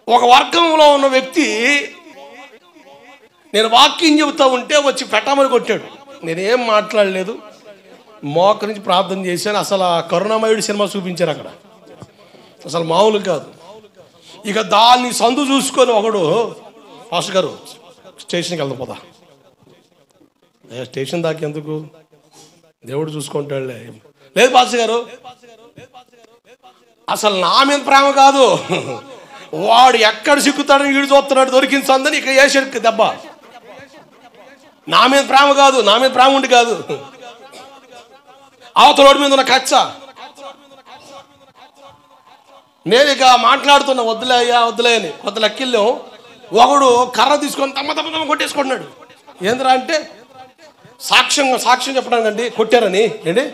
ఒక వర్గంలో ఉన్న వ్యక్తి నేను వాక్యం చెబుతూ ఉంటే వచ్చి పెట్టమని కొట్టాడు. నేనేం మాట్లాడలేదు, మోకరించి ప్రార్థన చేశాను. అసలు ఆ కరుణామయుడు సినిమా చూపించారు అక్కడ, అసలు మామూలు కాదు. ఇక దాన్ని సందు చూసుకొని ఒకడు, పాస్టర్ గారు స్టేషన్కి వెళ్దాం పోదా. స్టేషన్ దాకా ఎందుకు, దేవుడు చూసుకుంటాడులే. లేదు పాస్టర్ గారు, అసలు నా మీద ప్రేమ కాదు, వాడు ఎక్కడ సిక్కుతాడని వీడు చూస్తున్నాడు, దొరికించందని ఇక వేసాడు దెబ్బ. నా మీద ప్రేమ కాదు, నా మీద ప్రేమ ఉండి కాదు, అవతల రోడ్డు మీద ఉన్న కచ్చ. నేను ఇక మాట్లాడుతున్నా, వద్దులే అయ్యా వద్దులే అని. కొత్త లెక్కిళ్ళం ఒకడు కర్ర తీసుకొని తమ్మ తమ్మ తమ్మ కొట్టేసుకుంటున్నాడు. ఏంద్రా అంటే సాక్ష్యం చెప్పడానికండి కొట్టారని. ఏంటి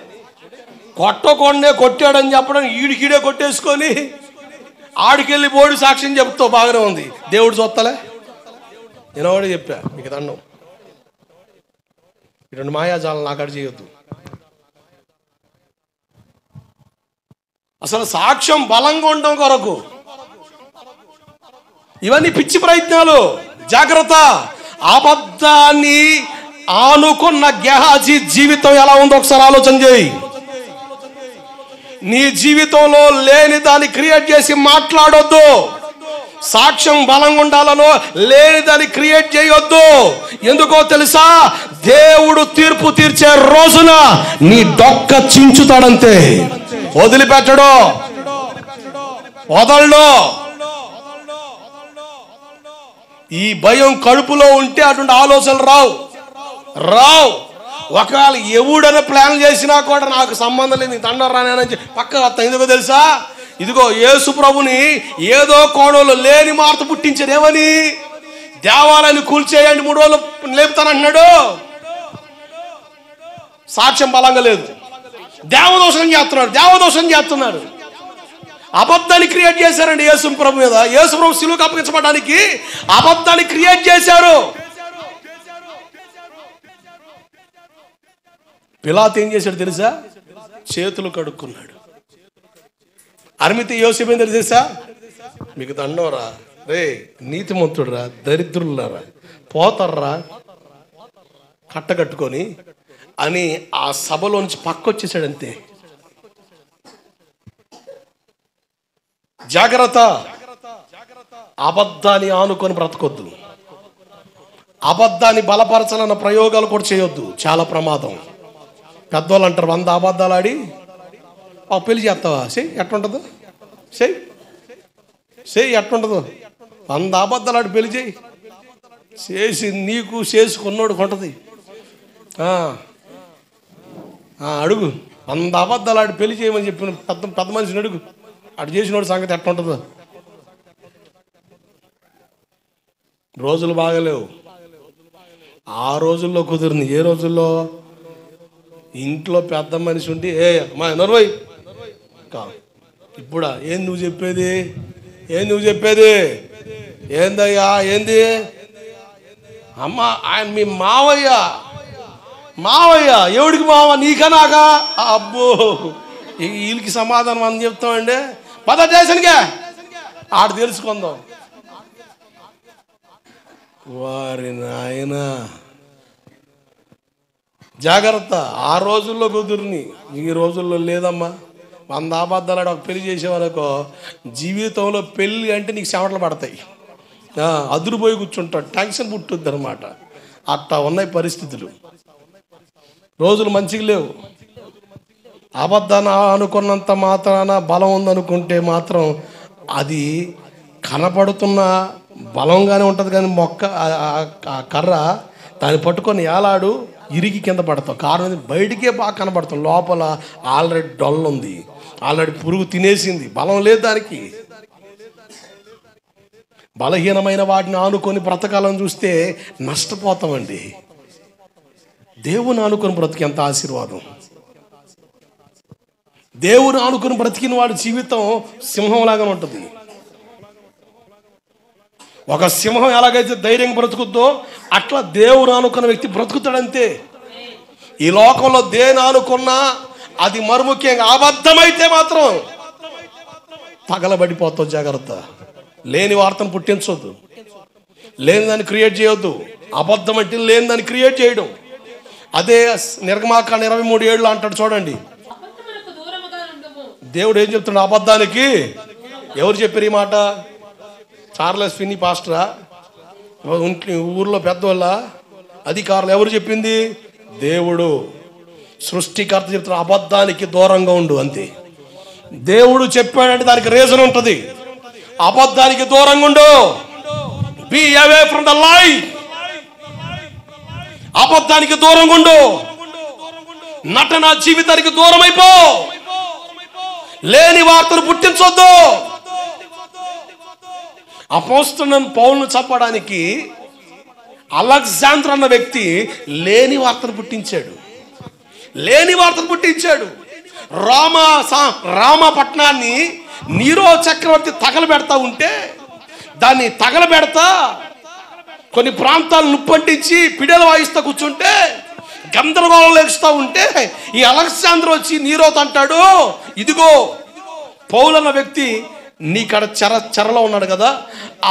కొట్టకుండే కొట్టాడని చెప్పడం, ఈడికీడే కొట్టేసుకొని ఆడికెళ్ళి బోడి సాక్ష్యం చెప్తావు, బాగానే ఉంది. దేవుడు చూస్తలే, నేను ఒకటి చెప్పా మీకు దండం, ఇటువంటి మాయాజాలం నాకాడ చేయొద్దు. అసలు సాక్ష్యం బలంగా ఉండడం కొరకు ఇవన్నీ పిచ్చి ప్రయత్నాలు. జాగ్రత్త. అబద్ధాన్ని ఆనుకున్న గెహాజీ జీవితం ఎలా ఉందో ఒకసారి ఆలోచన చేయి. నీ జీవితంలో లేని దాన్ని క్రియేట్ చేసి మాట్లాడొద్దు. సాక్ష్యం బలంగా ఉండాలనో లేని దాన్ని క్రియేట్ చేయొద్దు. ఎందుకో తెలుసా? దేవుడు తీర్పు తీర్చే రోజున నీ డొక్క చించుతాడంతే, వదిలిపెట్టడు, వదలడు. ఈ భయం కడుపులో ఉంటే అటువంటి ఆలోచనలు రావు. ఒకవేళ ఎవడని ప్లాన్ చేసినా కూడా నాకు సంబంధం లేదు, దండం రానని పక్క వస్తా. ఎందుకో తెలుసా? ఇదిగో యేసు ప్రభుని ఏదో కోణంలో లేని మార్త పుట్టించారు. ఏమని? దేవాలయాన్ని కూల్చేయండి, 3 రోజులు లేపుతానంటున్నాడు. సాక్ష్యం బలంగా లేదు, దేవదోషం చేస్తున్నాడు. అబద్ధాన్ని క్రియేట్ చేశారండి యేసు ప్రభు మీద. యేసు ప్రభు సిలువకు అప్పగించబడడానికి అబద్ధాన్ని క్రియేట్ చేశారు. పిలాతు ఏం చేశాడు తెలుసా? చేతులు కడుక్కున్నాడు. అరిమితే యోసేపు ఏం తెలుసా? మీకు దండోరా రే, నీతిమంతుడురా, దరిద్రులారా, పోతారా కట్టకట్టుకొని అని ఆ సభలోంచి పక్కొచ్చేసాడు అంతే. జాగ్రత్త. అబద్ధాన్ని ఆనుకొని బ్రతకొద్దు. అబద్ధాన్ని బలపరచాలన్న ప్రయోగాలు కూడా చేయొద్దు, చాలా ప్రమాదం. పెద్దవాళ్ళు అంటారు 100 అబద్ధాలు ఆడి పెళ్లి చేస్తావా? చెయ్యి, ఎట్లుంటుందో చెయ్యి, ఎట్లుంటుందో 100 అబద్ధాలు ఆడి పెళ్లి చేసి నీకు చేసుకున్నోడు కొంటది. అడుగు, 100 అబద్ధాలు ఆడి పెళ్లి చేయమని చెప్పిన పెద్ద మనిషిని అడుగు, అటు చేసినోడు సంగతి ఎట్లుంటుందో. రోజులు బాగలేవు. ఆ రోజుల్లో కుదిరింది. ఏ రోజుల్లో? ఇంట్లో పెద్ద మనిషి ఉండి అమ్మా నర్వై ఇప్పుడా ఏం నువ్వు చెప్పేది ఏందయ్యా ఏంది అమ్మా? ఆయన మీ మావయ్య. ఎవడికి మావ? నీకా నాకా? అబ్బో, వీళ్ళకి సమాధానం అని చెప్తామండి. పద స్టేషన్కే, ఆడ తెలుసుకుందాం. వారి నాయన, జాగ్రత్త. ఆ రోజుల్లో కుదురుని, ఈ రోజుల్లో లేదమ్మా. 100 అబద్ధాలు ఆడ ఒక పెళ్లి చేసేవాళ్ళకో జీవితంలో పెళ్ళి అంటే నీకు చెమటలు పడతాయి, అదురుపోయి కూర్చుంటాడు, టెన్షన్ పుట్టుద్ది అనమాట. అట్టా ఉన్నాయి పరిస్థితులు. రోజులు మంచిగా లేవు. అబద్ధాన్ని అనుకున్నంత మాత్రాన బలం ఉందనుకుంటే మాత్రం అది కనపడుతున్న బలంగానే ఉంటుంది, కానీ మొక్క ఆ కర్ర దాన్ని పట్టుకొని ఏలాడు, ఇరిగి కింద పడతావు. కారణం బయటికే బాగా కనపడతాం, లోపల ఆల్రెడీ డొల్ల ఉంది, ఆల్రెడీ పురుగు తినేసింది, బలం లేదు దానికి. బలహీనమైన వాటిని ఆనుకొని బ్రతకాలని చూస్తే నష్టపోతామండి. దేవుని ఆనుకొని బ్రతికి ఎంత ఆశీర్వాదం. దేవుని ఆనుకొని బ్రతికిన వాడి జీవితం సింహంలాగానే ఉంటుంది. ఒక సింహం ఎలాగైతే ధైర్యంగా బ్రతుకుద్దో అట్లా దేవుని ఆనుకున్న వ్యక్తి బ్రతుకుతాడంతే. ఈ లోకంలో దేని ఆనుకున్నా అది మరుముఖ్యంగా అబద్ధమైతే మాత్రం తగలబడిపోతావు. జాగ్రత్త. లేని వార్తను పుట్టించొద్దు, లేని దాన్ని క్రియేట్ చేయొద్దు. అబద్ధం అంటే లేని దాన్ని క్రియేట్ చేయడం. అదే నిర్గమాకాండ 23:7 అంటాడు చూడండి. దేవుడు ఏం చెప్తున్నాడు అబద్ధానికి? ఎవరు చెప్పారు ఈ మాట? చార్లెస్ ఫిన్నీ పాస్టరా? ఊర్లో పెద్దవాళ్ళ అధికారులు ఎవరు చెప్పింది? దేవుడు సృష్టికర్త చెప్తున్న అబద్ధానికి దూరంగా ఉండు అంతే. దేవుడు చెప్పాడంటే దానికి రీజన్ ఉంటుంది. అబద్ధానికి దూరంగా ఉండు. బీ అవే ఫ్రమ్ ద లై. అబద్ధానికి దూరంగా ఉండు. నటన జీవితానికి దూరం అయిపో. లేని వార్తను పుట్టించొద్దు. అపోస్తలుడైన పౌలును చంపడానికి అలెగ్జాండర్ అన్న వ్యక్తి లేని వార్తను పుట్టించాడు. రామా పట్టణాన్ని నీరో చక్రవర్తి తగలబెడతా ఉంటే దాన్ని తగలబెడతా కొన్ని ప్రాంతాలు నుప్పంటించి పిడలు వాయిస్తా కూర్చుంటే గందరగోళం లేచుతూ ఉంటే ఈ అలెగ్జాండర్ వచ్చి నీరోతో అంటాడు, ఇదిగో పౌలు అన్న వ్యక్తి నీకడ చెరలో ఉన్నాడు కదా,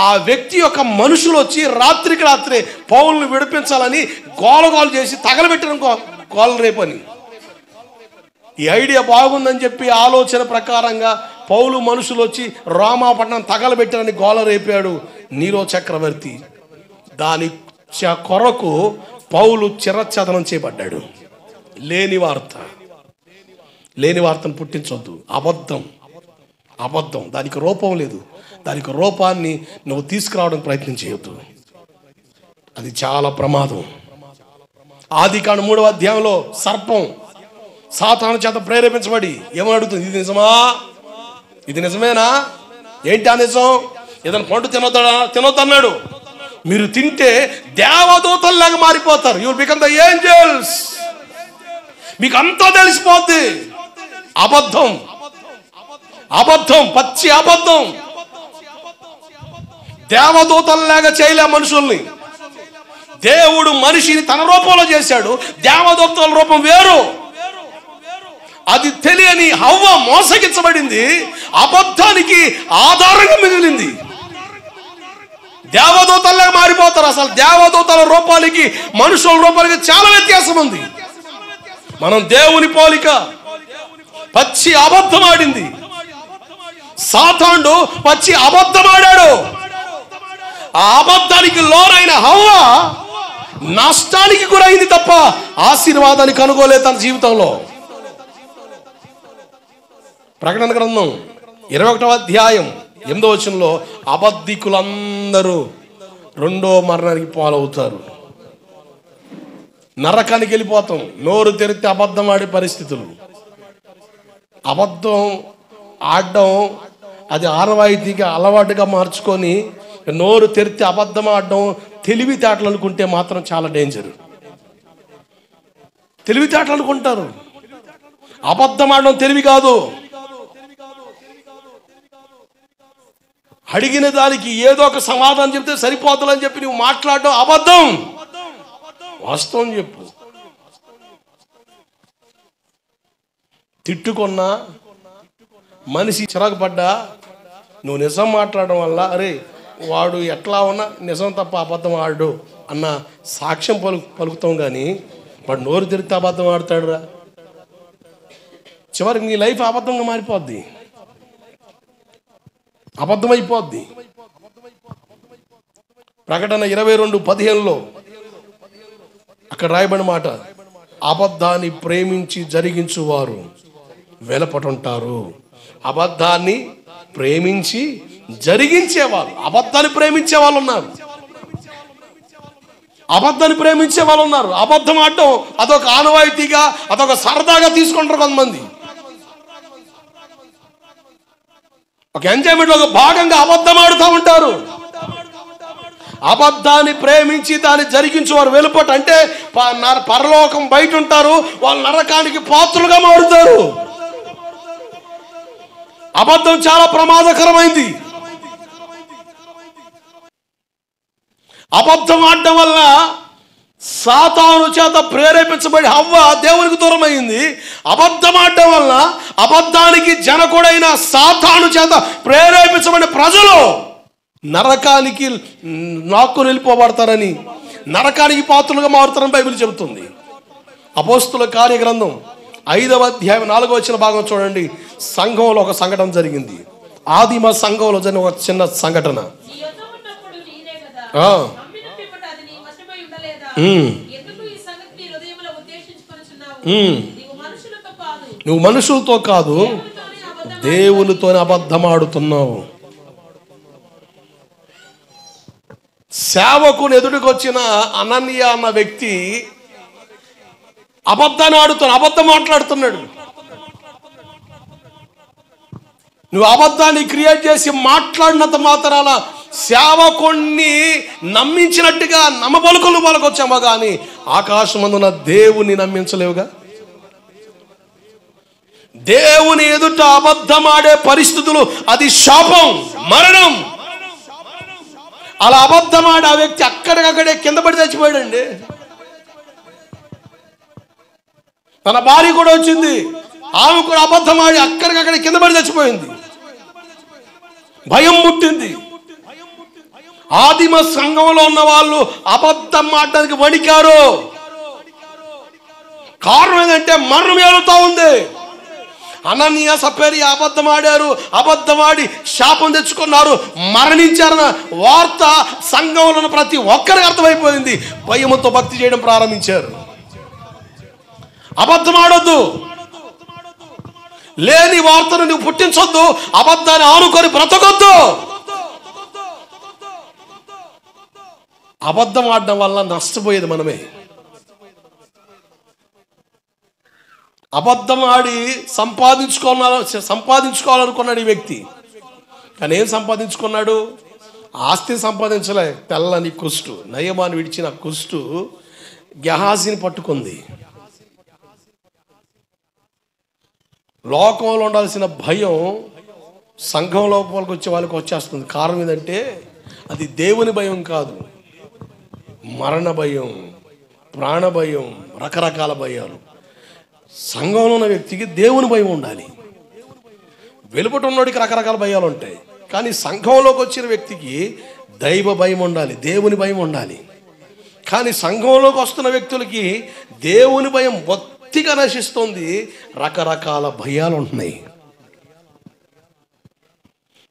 ఆ వ్యక్తి యొక్క మనుషులు వచ్చి రాత్రికి రాత్రే పౌలును విడిపించాలని గోలగోలు చేసి తగలబెట్టిన గోల రేపని. ఈ ఐడియా బాగుందని చెప్పి ఆలోచన ప్రకారంగా పౌలు మనుషులు వచ్చి రామాపట్నం తగలబెట్టారని గోల రేపాడు నీరో చక్రవర్తి. దాని కొరకు పౌలు చిరఛేదనం చేయబడ్డాడు. లేని వార్తను పుట్టించొద్దు. అబద్ధం దానికి రూపం లేదు. దానికి రూపాన్ని నువ్వు తీసుకురావడానికి ప్రయత్నం చేయొద్దు. అది చాలా ప్రమాదం. ఆదికాండం 3వ అధ్యాయంలో సర్పం సాతాను చేత ప్రేరేపించబడి ఏమని అడుగుతుంది? ఇది నిజమా? ఇది నిజమేనా? ఏంటి ఆ నిజం? ఏదైనా పండు తినొద్దన్నాడు. మీరు తింటే దేవదూతల్లాగా మారిపోతారు. You will become the angels. మీకు అంతా తెలిసిపోద్ది. అబద్ధం, పచ్చి అబద్ధం. దేవదూతల్లాగా చేయలే మనుషుల్ని. దేవుడు మనిషిని తన రూపంలో చేశాడు. దేవదూతల రూపం వేరు. అది తెలియని హవ్వ మోసగించబడింది. అబద్ధానికి ఆధారంగా మిగిలింది. దేవదూతల్లాగా మారిపోతారు. అసలు దేవదూతల రూపాలకి మనుషుల రూపాలకి చాలా వ్యత్యాసం ఉంది. మనం దేవుని పోలిక. పచ్చి అబద్ధం ఆడింది. సాతానుడు పచ్చి అబద్ధం ఆడాడు. ఆ అబద్ధానికి లోనైన హవ్వ నష్టానికి గురైంది తప్ప ఆశీర్వాదానికి అనుకోలేదు తన జీవితంలో. ప్రకటన గ్రంథం 21వ అధ్యాయం 8వ వచనంలో అబద్ధికులందరూ రెండో మరణానికి పాలవుతారు. నరకానికి వెళ్ళిపోతాం. నోరు తెరిస్తే అబద్ధం ఆడే పరిస్థితులు. అబద్ధం ఆడడం అది ఆనవాయితీగా అలవాటుగా మార్చుకొని నోరు తెరిస్తే అబద్ధం ఆడడం తెలివితేటలు అనుకుంటే మాత్రం చాలా డేంజర్. తెలివితేటలు అనుకుంటారు. అబద్ధం ఆడడం తెలివి కాదు. అడిగిన దానికి ఏదో ఒక సమాధానం చెప్తే సరిపోతుందని చెప్పి నువ్వు మాట్లాడడం అబద్ధం. వాస్తవం చెప్పు. తిట్టుకున్నా మనిషి చిరాకు పడ్డా నువ్వు నిజం మాట్లాడడం వల్ల అరే వాడు ఎట్లా ఉన్నా నిజం తప్ప అబద్ధం ఆడు అన్న సాక్ష్యం పలుకుతాం. కానీ వాడు నోరు తెరిస్తే అబద్ధం ఆడతాడురా. చివరికి నీ లైఫ్ అబద్ధంగా మారిపోద్ది. అబద్ధమైపోద్ది. ప్రకటన 22:15 అక్కడ రాయబడిన మాట, అబద్ధాన్ని ప్రేమించి జరిగించువారు వెలపటుంటారు. అబద్ధాన్ని ప్రేమించి జరిగించేవాళ్ళు, అబద్ధాన్ని ప్రేమించే వాళ్ళు ఉన్నారు. అబద్ధం ఆడటం అదొక ఆనవాయితీగా, అదొక సరదాగా తీసుకుంటారు కొంతమంది. ఒక ఎంజాయ్మెంట్ ఒక భాగంగా అబద్ధం ఆడుతూ ఉంటారు. అబద్ధాన్ని ప్రేమించి దాన్ని జరిగించేవారు వెలుపట అంటే పరలోకం బయట ఉంటారు. వాళ్ళు నరకానికి పాత్రులుగా మారుతారు. అబద్ధం చాలా ప్రమాదకరమైంది. అబద్ధం ఆడటం వల్ల సాతాను చేత ప్రేరేపించబడి హవ్వ దేవునికి దూరం అయింది. అబద్ధం ఆడటం వల్ల అబద్ధానికి జనకుడైన సాతాను చేత ప్రేరేపించబడిన ప్రజలు నరకానికి నాక్కుని వెళ్ళిపోబడతారని, నరకానికి పాత్రలుగా మారుతారని బైబిల్ చెబుతుంది. అపోస్తుల కార్యగ్రంథం 5వ అధ్యాయం 4వ వచన భాగం చూడండి. సంఘంలో ఒక సంఘటన జరిగింది. ఆదిమ సంఘంలో జరిగిన ఒక చిన్న సంఘటన. నువ్వు మనుషులతో కాదు దేవునితోనే అబద్ధమాడుతున్నావు. సేవకుని ఎదుటికి వచ్చిన అననీయ అన్న వ్యక్తి అబద్ధం మాట్లాడుతున్నాడు. నువ్వు అబద్ధాన్ని క్రియేట్ చేసి మాట్లాడినంత మాత్రాన సేవకుణ్ణి నమ్మించినట్టుగా నమ్మబలుకులు పలకొచ్చామో కానీ ఆకాశమందున దేవుని నమ్మించలేవుగా. దేవుని ఎదుట అబద్ధమాడే పరిస్థితులు అది శాపం, మరణం. అలా అబద్ధమాడే ఆ వ్యక్తి అక్కడికక్కడే కింద పడి చచ్చిపోయాడండి. తన భార్య కూడా వచ్చింది, ఆమె కూడా అబద్ధమాడి అక్కడికక్కడే కింద పడి చచ్చిపోయింది. భయం పుట్టింది. ఆదిమ సంఘంలో ఉన్న వాళ్ళు అబద్ధం మాట్లాడడానికి వణికారు. కారణం ఏంటంటే మరణం ఏలుతా ఉంది. అననీయ సప్పేరియా అబద్ధమాడారు, అబద్ధమాడి శాపం తెచ్చుకున్నారు, మరణించారన్న వార్త సంఘంలో ఉన్న ప్రతి ఒక్కరికి అర్థమైపోయింది. భయముతో భక్తి చేయడం ప్రారంభించారు. అబద్ధమాడొద్దు, లేని వార్తను నువ్వు పుట్టించొద్దు, అబద్ధాన్ని ఆనుకొని బ్రతకొద్దు. అబద్ధం ఆడడం వల్ల నష్టపోయేది మనమే. అబద్ధం ఆడి సంపాదించుకోవాలనుకున్నాడు ఈ వ్యక్తి. కానీ ఏం సంపాదించుకున్నాడు? ఆస్తిని సంపాదించలే. తెల్లని కుష్టు, నయమాన్ని విడిచిన కుష్టు గెహాజీని పట్టుకుంది. లోకంలో ఉండాల్సిన భయం సంఘం లోపలికి వచ్చే వాళ్ళకి వచ్చేస్తుంది. కారణం ఏంటంటే అది దేవుని భయం కాదు, మరణ భయం, ప్రాణ భయం, రకరకాల భయాలు. సంఘంలో ఉన్న వ్యక్తికి దేవుని భయం ఉండాలి. వెలుపట ఉన్నోడికి రకరకాల భయాలు ఉంటాయి. కానీ సంఘంలోకి వచ్చిన వ్యక్తికి దైవ భయం ఉండాలి, దేవుని భయం ఉండాలి. కానీ సంఘంలోకి వస్తున్న వ్యక్తులకి దేవుని భయం బొత్తిగా నశిస్తుంది, రకరకాల భయాలు ఉంటున్నాయి.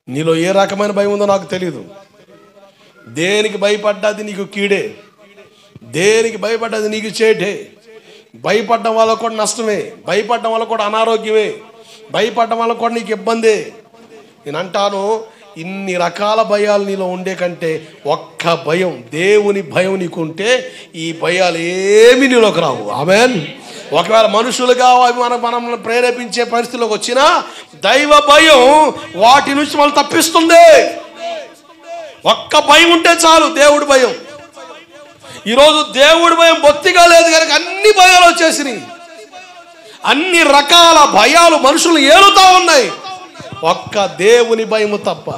నీలో ఏ రకమైన భయం ఉందో నాకు తెలియదు. దేనికి భయపడ్డాది నీకు కీడే, దేనికి భయపడ్డాది నీకు చేటే. భయపడడం వల్ల కూడా నష్టమే, భయపడడం వల్ల కూడా అనారోగ్యమే, భయపడడం వల్ల కూడా నీకు ఇబ్బందే. నేను అంటాను, ఇన్ని రకాల భయాలు నీలో ఉండే కంటే ఒక్క భయం, దేవుని భయం నీకుంటే ఈ భయాలు ఏమి నీలోకి రావు. ఆమేన్. ఒకవేళ మనుషులుగా మనల్ని ప్రేరేపించే పరిస్థితిలోకి వచ్చినా దైవ భయం వాటి నుంచి మనం తప్పిస్తుంది. ఒక్క భయం ఉంటే చాలు, దేవుడి భయం. ఈరోజు దేవుడి భయం బొత్తిగా లేదు కనుక అన్ని భయాలు వచ్చేసినాయి. అన్ని రకాల భయాలు మనుషులు ఏలుతా ఉన్నాయి, ఒక్క దేవుని భయము తప్ప.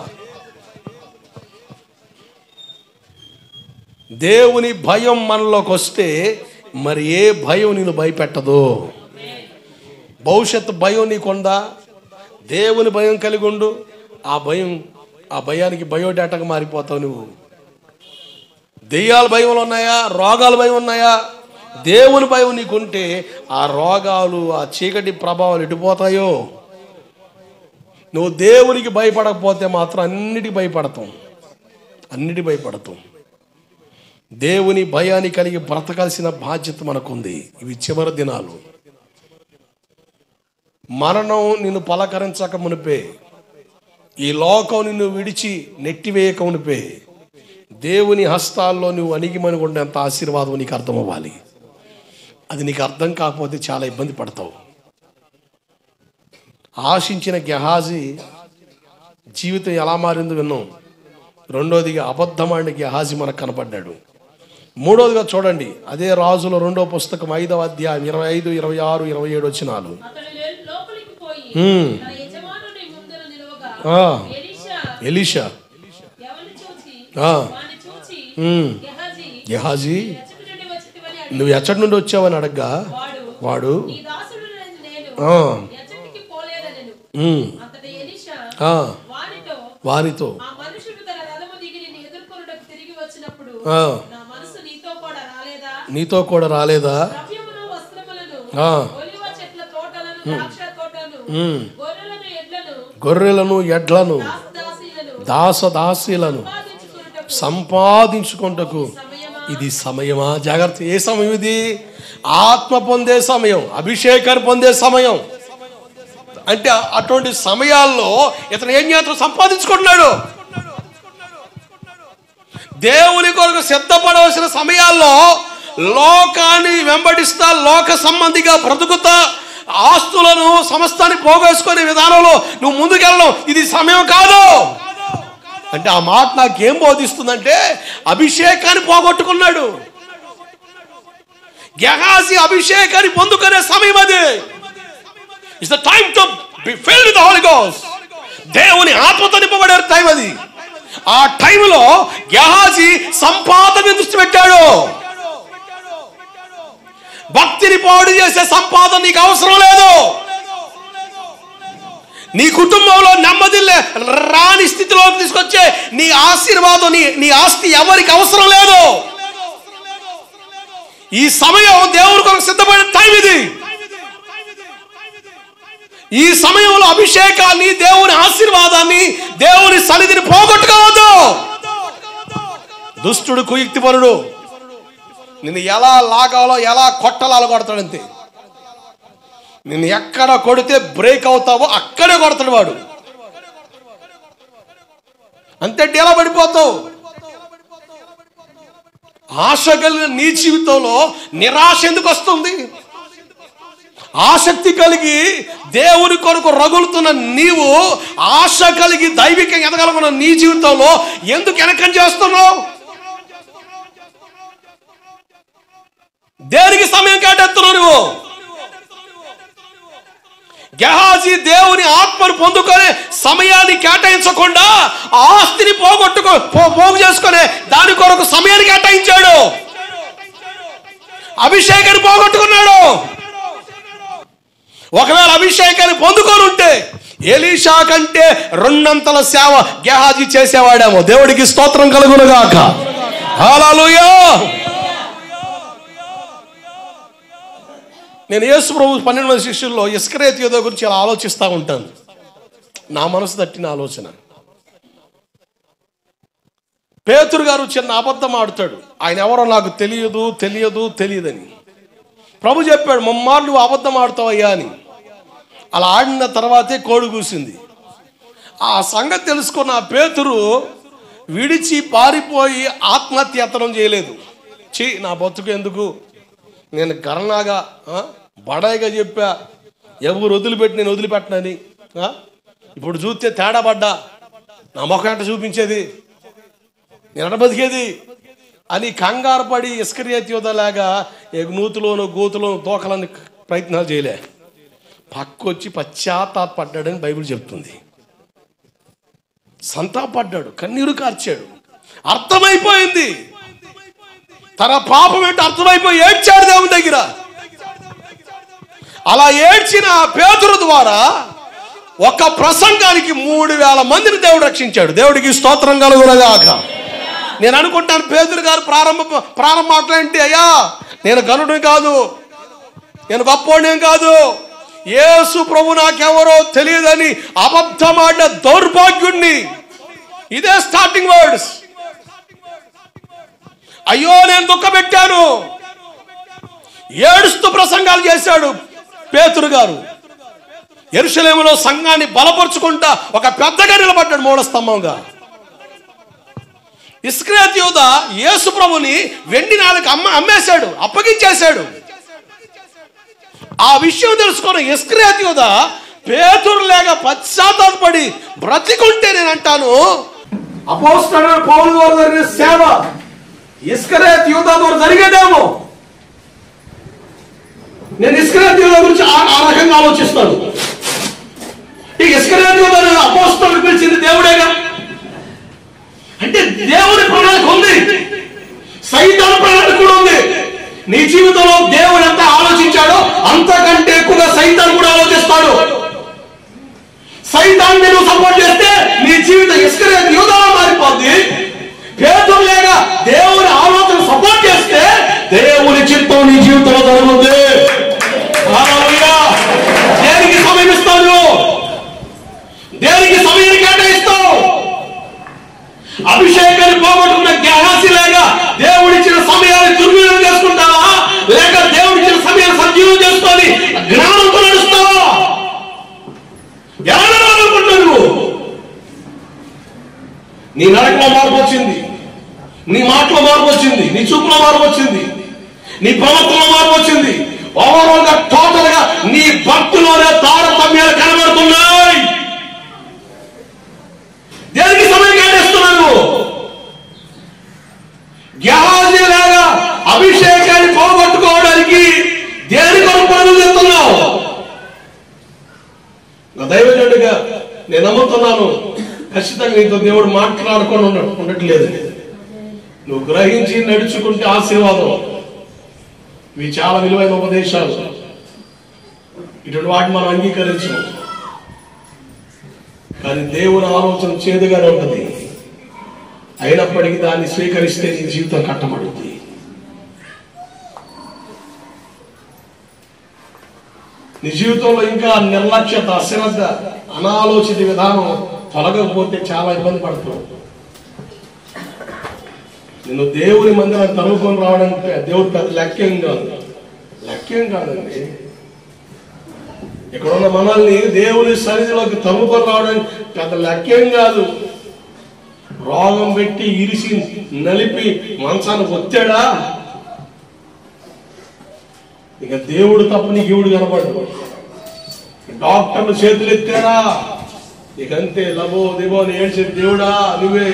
దేవుని భయం మనలోకి వస్తే మరి ఏ భయం నేను భయపెట్టదు. భవిష్యత్తు భయం నీకుందా? దేవుని భయం కలిగి ఉండు. ఆ భయానికి బయోడేటాగా మారిపోతావు నువ్వు. దెయ్యాల భయంలో ఉన్నాయా, రోగాల భయం ఉన్నాయా? దేవుని భయం నీకుంటే ఆ రోగాలు, ఆ చీకటి ప్రభావాలు ఎటుపోతాయో. నువ్వు దేవునికి భయపడకపోతే మాత్రం అన్నిటికీ భయపడతాం. దేవుని భయాన్ని కలిగి బ్రతకాల్సిన బాధ్యత మనకుంది. ఇవి చివరి దినాలు. మరణం నిన్ను పలకరించక మునిపే, ఈ లోకం నిన్ను విడిచి నెట్టివేయక మునిపే దేవుని హస్తాల్లో నువ్వు అణిగిమని ఉండేంత ఆశీర్వాదం నీకు అర్థం అవ్వాలి. అది నీకు అర్థం కాకపోతే చాలా ఇబ్బంది పడతావు. ఆశించిన గెహాజీ జీవితం ఎలా మారిందో విన్నాం. రెండోదిగా అబద్ధమాడిన గెహాజీ మనకు కనపడ్డాడు. మూడోదిగా చూడండి, అదే రాజుల 2వ పుస్తకం 5వ అధ్యాయం 25, 26, 27 వచనాలు. ఎలీషా గెహాజీ నువ్వు ఎచ్చటి నుండి వచ్చావని అడగ్గా వాడు వానితో నీతో కూడా రాలేదా? గొర్రెలను ఎడ్లను దాసదాసీలను సంపాదించుకుంటకు ఇది సమయమా? జాగ్రత్త. ఏ సమయం ఇది? ఆత్మ పొందే సమయం, అభిషేకాన్ని పొందే సమయం. అంటే అటువంటి సమయాల్లో ఇతను ఏం చేస్తాడు? సంపాదించుకుంటున్నాడు. దేవుని కొరకు సిద్ధపడవలసిన సమయాల్లో లోకాన్ని వెంబడిస్తా, లోక సంబంధిగా బ్రతుకుతా, ఆస్తులను సమస్తాన్ని పోగేసుకునే విధానంలో నువ్వు ముందుకెళ్ళడం ఇది సమయం కాదు. అంటే ఆ మాట నాకేం బోధిస్తుందంటే అభిషేకాన్ని పోగొట్టుకున్నాడు. గెహాజీ అభిషేకాన్ని పొందుకునే సమయం అది. It's the time to be filled with the Holy Ghost. దేవుని ఆత్మతో నింపబడే టైం అది. ఆ టైంలో గెహాజీ సంపాదన దృష్టి పెట్టాడు. భక్తిని పాడు చేసే సంపాదన నీకు అవసరం లేదు. నీ కుటుంబంలో నెమ్మది రాని స్థితిలోకి తీసుకొచ్చే నీ ఆశీర్వాదం, నీ ఆస్తి ఎవరికి అవసరం లేదు. ఈ సమయం దేవుని కొరకు సిద్ధపడిన టైం ఇది. ఈ సమయంలో అభిషేకాన్ని, దేవుని ఆశీర్వాదాన్ని, దేవుని సన్నిధిని పోగొట్టుకోవద్దు. దుష్టుడు కుయుక్తిపరుడు నిన్ను ఎలా లాగాలో, ఎలా కొట్టాలో కొడతాడంతే. నిన్ను ఎక్కడ కొడితే బ్రేక్ అవుతావో అక్కడే కొడతాడు వాడు. అంతే డేలా పడిపోతావు. ఆశ కలిగిన నీ జీవితంలో నిరాశ ఎందుకు వస్తుంది? ఆసక్తి కలిగి దేవుని కొరకు రగులుతున్న నీవు, ఆశ కలిగి దైవికంగా ఎదగలుగున్న నీ జీవితంలో ఎందుకు వెనకం చేస్తున్నావు? దేనికి సమయం కేటాయిస్తున్నావు నువ్వు? గెహాజీ దేవుని ఆత్మను పొందుకొని సమయాన్ని కేటాయించకుండా ఆస్తిని పోగు చేసుకునే దాని కొరకు సమయాన్ని కేటాయించాడు. అభిషేకాన్ని పోగొట్టుకున్నాడు. ఒకవేళ అభిషేకాన్ని పొందుకొని ఉంటే ఎలీషా కంటే 2 అంతల సేవ గెహాజీ చేసేవాడేమో. దేవుడికి స్తోత్రం కలుగునుగాక. హల్లెలూయా. నేను యేసు ప్రభు 12 మంది శిష్యుల్లో ఇస్కరియోతు యూదా గురించి అలా ఆలోచిస్తూ ఉంటాను. నా మనసు తట్టిన ఆలోచన. పేతురు గారు చిన్న అబద్ధం ఆడుతాడు. ఆయన ఎవరో నాకు తెలియదని ప్రభు చెప్పాడు, మమ్మారు నువ్వు అబద్ధం ఆడుతావయ్యా అని. అలా ఆడిన తర్వాతే కోడి కూసింది. ఆ సంగతి తెలుసుకున్న పేతురు విడిచి పారిపోయి ఆత్మహత్యతనం చేయలేదు. నా బతుకు ఎందుకు, నేను గర్నాగా బడాయిగా చెప్పా, ఎవరు వదిలిపెట్టి నేను వదిలిపెట్టనని. ఇప్పుడు చూస్తే తేడా పడ్డా, నా ముఖం ఎట్ట చూపించేది, నేను ఎట బతికేది అని కంగారు పడి ఇస్కరియోతు యూదాలాగా నూతులోను గోతులోను తోకలని ప్రయత్నాలు చేయలే. పక్కొచ్చి పశ్చాత్తాపడ్డాడని బైబిల్ చెప్తుంది. సంతాపడ్డాడు, కన్నీరు కార్చాడు. అర్థమైపోయింది తన పాపం ఏంటో అర్థమైపోయి ఏడ్చాడు దేవుని దగ్గర. అలా ఏడ్చిన పేతురు ద్వారా ఒక ప్రసంగానికి 3000 మందిని దేవుడు రక్షించాడు. దేవుడికి స్తోత్రం కలుగునగాక. నేను అనుకుంటాను పేతురు గారు ప్రారంభ మాటలేంటి, అయ్యా నేను గనుడిని కాదు, నేను గొప్పోడిని కాదు, యేసు ప్రభు నాకెవరో తెలియదని అబద్ధమాడిన దౌర్భాగ్యుణ్ణి. ఇదే స్టార్టింగ్ వర్డ్స్. అయ్యో నేను దుఃఖపెట్టాను, ఏడుస్తూ ప్రసంగాలు చేశాడు పేతురు గారు. యెరూషలేములో సంఘాన్ని బలపరుచుకుంటా ఒక పెద్దగా నిలబడ్డాడు, మూలస్తంభంగా. ఇస్కరియోతు యూదా యేసు ప్రభుని వెండి నాలుగు అమ్మేశాడు, అప్పగించేశాడు. ఆ విషయం తెలుసుకున్న ఇస్కరియోతు యూదా పేతురు లేక పశ్చాత్తాపడి బ్రతికుంటే నేను అంటాను అపోస్తలుడైన పౌలు ద్వారా జరిగిన సేవ ఇస్కరియోతు యూదా ద్వారా జరిగేదేమో. నేను ఇస్కరియోతు యూదా గురించి ఆ రకంగా ఆలోచిస్తాను. ఈ ఇస్కరియోతు యూదాను అపోస్తలుడు పిలిచింది దేవుడేగా. అంటే దేవుడి ప్రణాళిక ఉంది, సైతాను ప్రణాళిక కూడా ఉంది. నీ జీవితంలో దేవుడు ఎంత ఆలోచించాడో అంతకంటే ఎక్కువగా సైతాను కూడా ఆలోచిస్తాడు. సైతాన్ని నువ్వు సపోర్ట్ చేస్తే నీ జీవితం ఇస్కరియోతు యూదాలా మారిపోద్ది. పేతురు లేక దేవుని ఆలోచన సపోర్ట్ చేస్తే దేవుని చిత్తం నీ జీవితంలో జరుగుతుంది. దేనికి సమయం ఇస్తాను, దేనికి సమయాన్ని కేటాయిస్తావు? అభిషేకాన్ని పోగొట్టుకున్న గెహాజీలాగా దేవుడిచ్చిన సమయాన్ని దుర్వినియోగం చేసుకుంటావా, లేక దేవుడిచ్చిన సమయాన్ని సజీవం చేసుకొని జ్ఞానంతో నడుస్తావా? ఎలా నడాలనుకుంటున్నావు నువ్వు? నీ నడకలో మార్పు వచ్చింది, నీ మాటలో మార్పు వచ్చింది, నీ చూపులో మార్పు వచ్చింది, నీ ప్రవర్తనలో మార్పు వచ్చింది. ఓవరాల్ గా టోటల్ గా నీ భక్తులోనే తారతమ్యాలు కనబడుతున్నాయి. దేనికి సమయం కేటాయిస్తున్నాను? గెహాజీ లాగా అభిషేకాన్ని పోగొట్టుకోవడానికి దేని కొరకు పనులు చేస్తున్నావు? దైవజనుడిగా నేను నమ్ముతున్నాను, ఖచ్చితంగా నీతో దేవుడు మాట్లాడుకొని ఉండట్లేదు. నువ్వు గ్రహించి నడుచుకుంటే ఆశీర్వాదం. ఇవి చాలా విలువైన ఉపదేశాలు. ఇటువంటి వాటిని మనం అంగీకరించము. కానీ దేవుని ఆలోచన చేదుగానే ఉంటుంది. అయినప్పటికీ దాన్ని స్వీకరిస్తే నీ జీవితం కట్టబడుతుంది. నీ జీవితంలో ఇంకా నిర్లక్ష్యత, అశ్రద్ధ, అనాలోచిత విధానం తొలగకపోతే చాలా ఇబ్బంది పడుతున్నావు. నిన్ను దేవుని మందిరం తరుముకొని రావడానికి దేవుడు పెద్ద లక్ష్యం కాదండి. ఇక్కడ ఉన్న మనల్ని దేవుని సన్నిధిలోకి తరుముకొని రావడానికి పెద్ద లక్ష్యం కాదు. రోగం పెట్టి ఇరిసి నలిపి మంచాన్ని వచ్చాడా, ఇక దేవుడు తప్ప నీకు ఎవడు కనపడదు. డాక్టర్లు చేతులు ఎత్తారా, ఇకంతే లబో దిబో అని ఏడ్చే దేవుడా నువ్వే.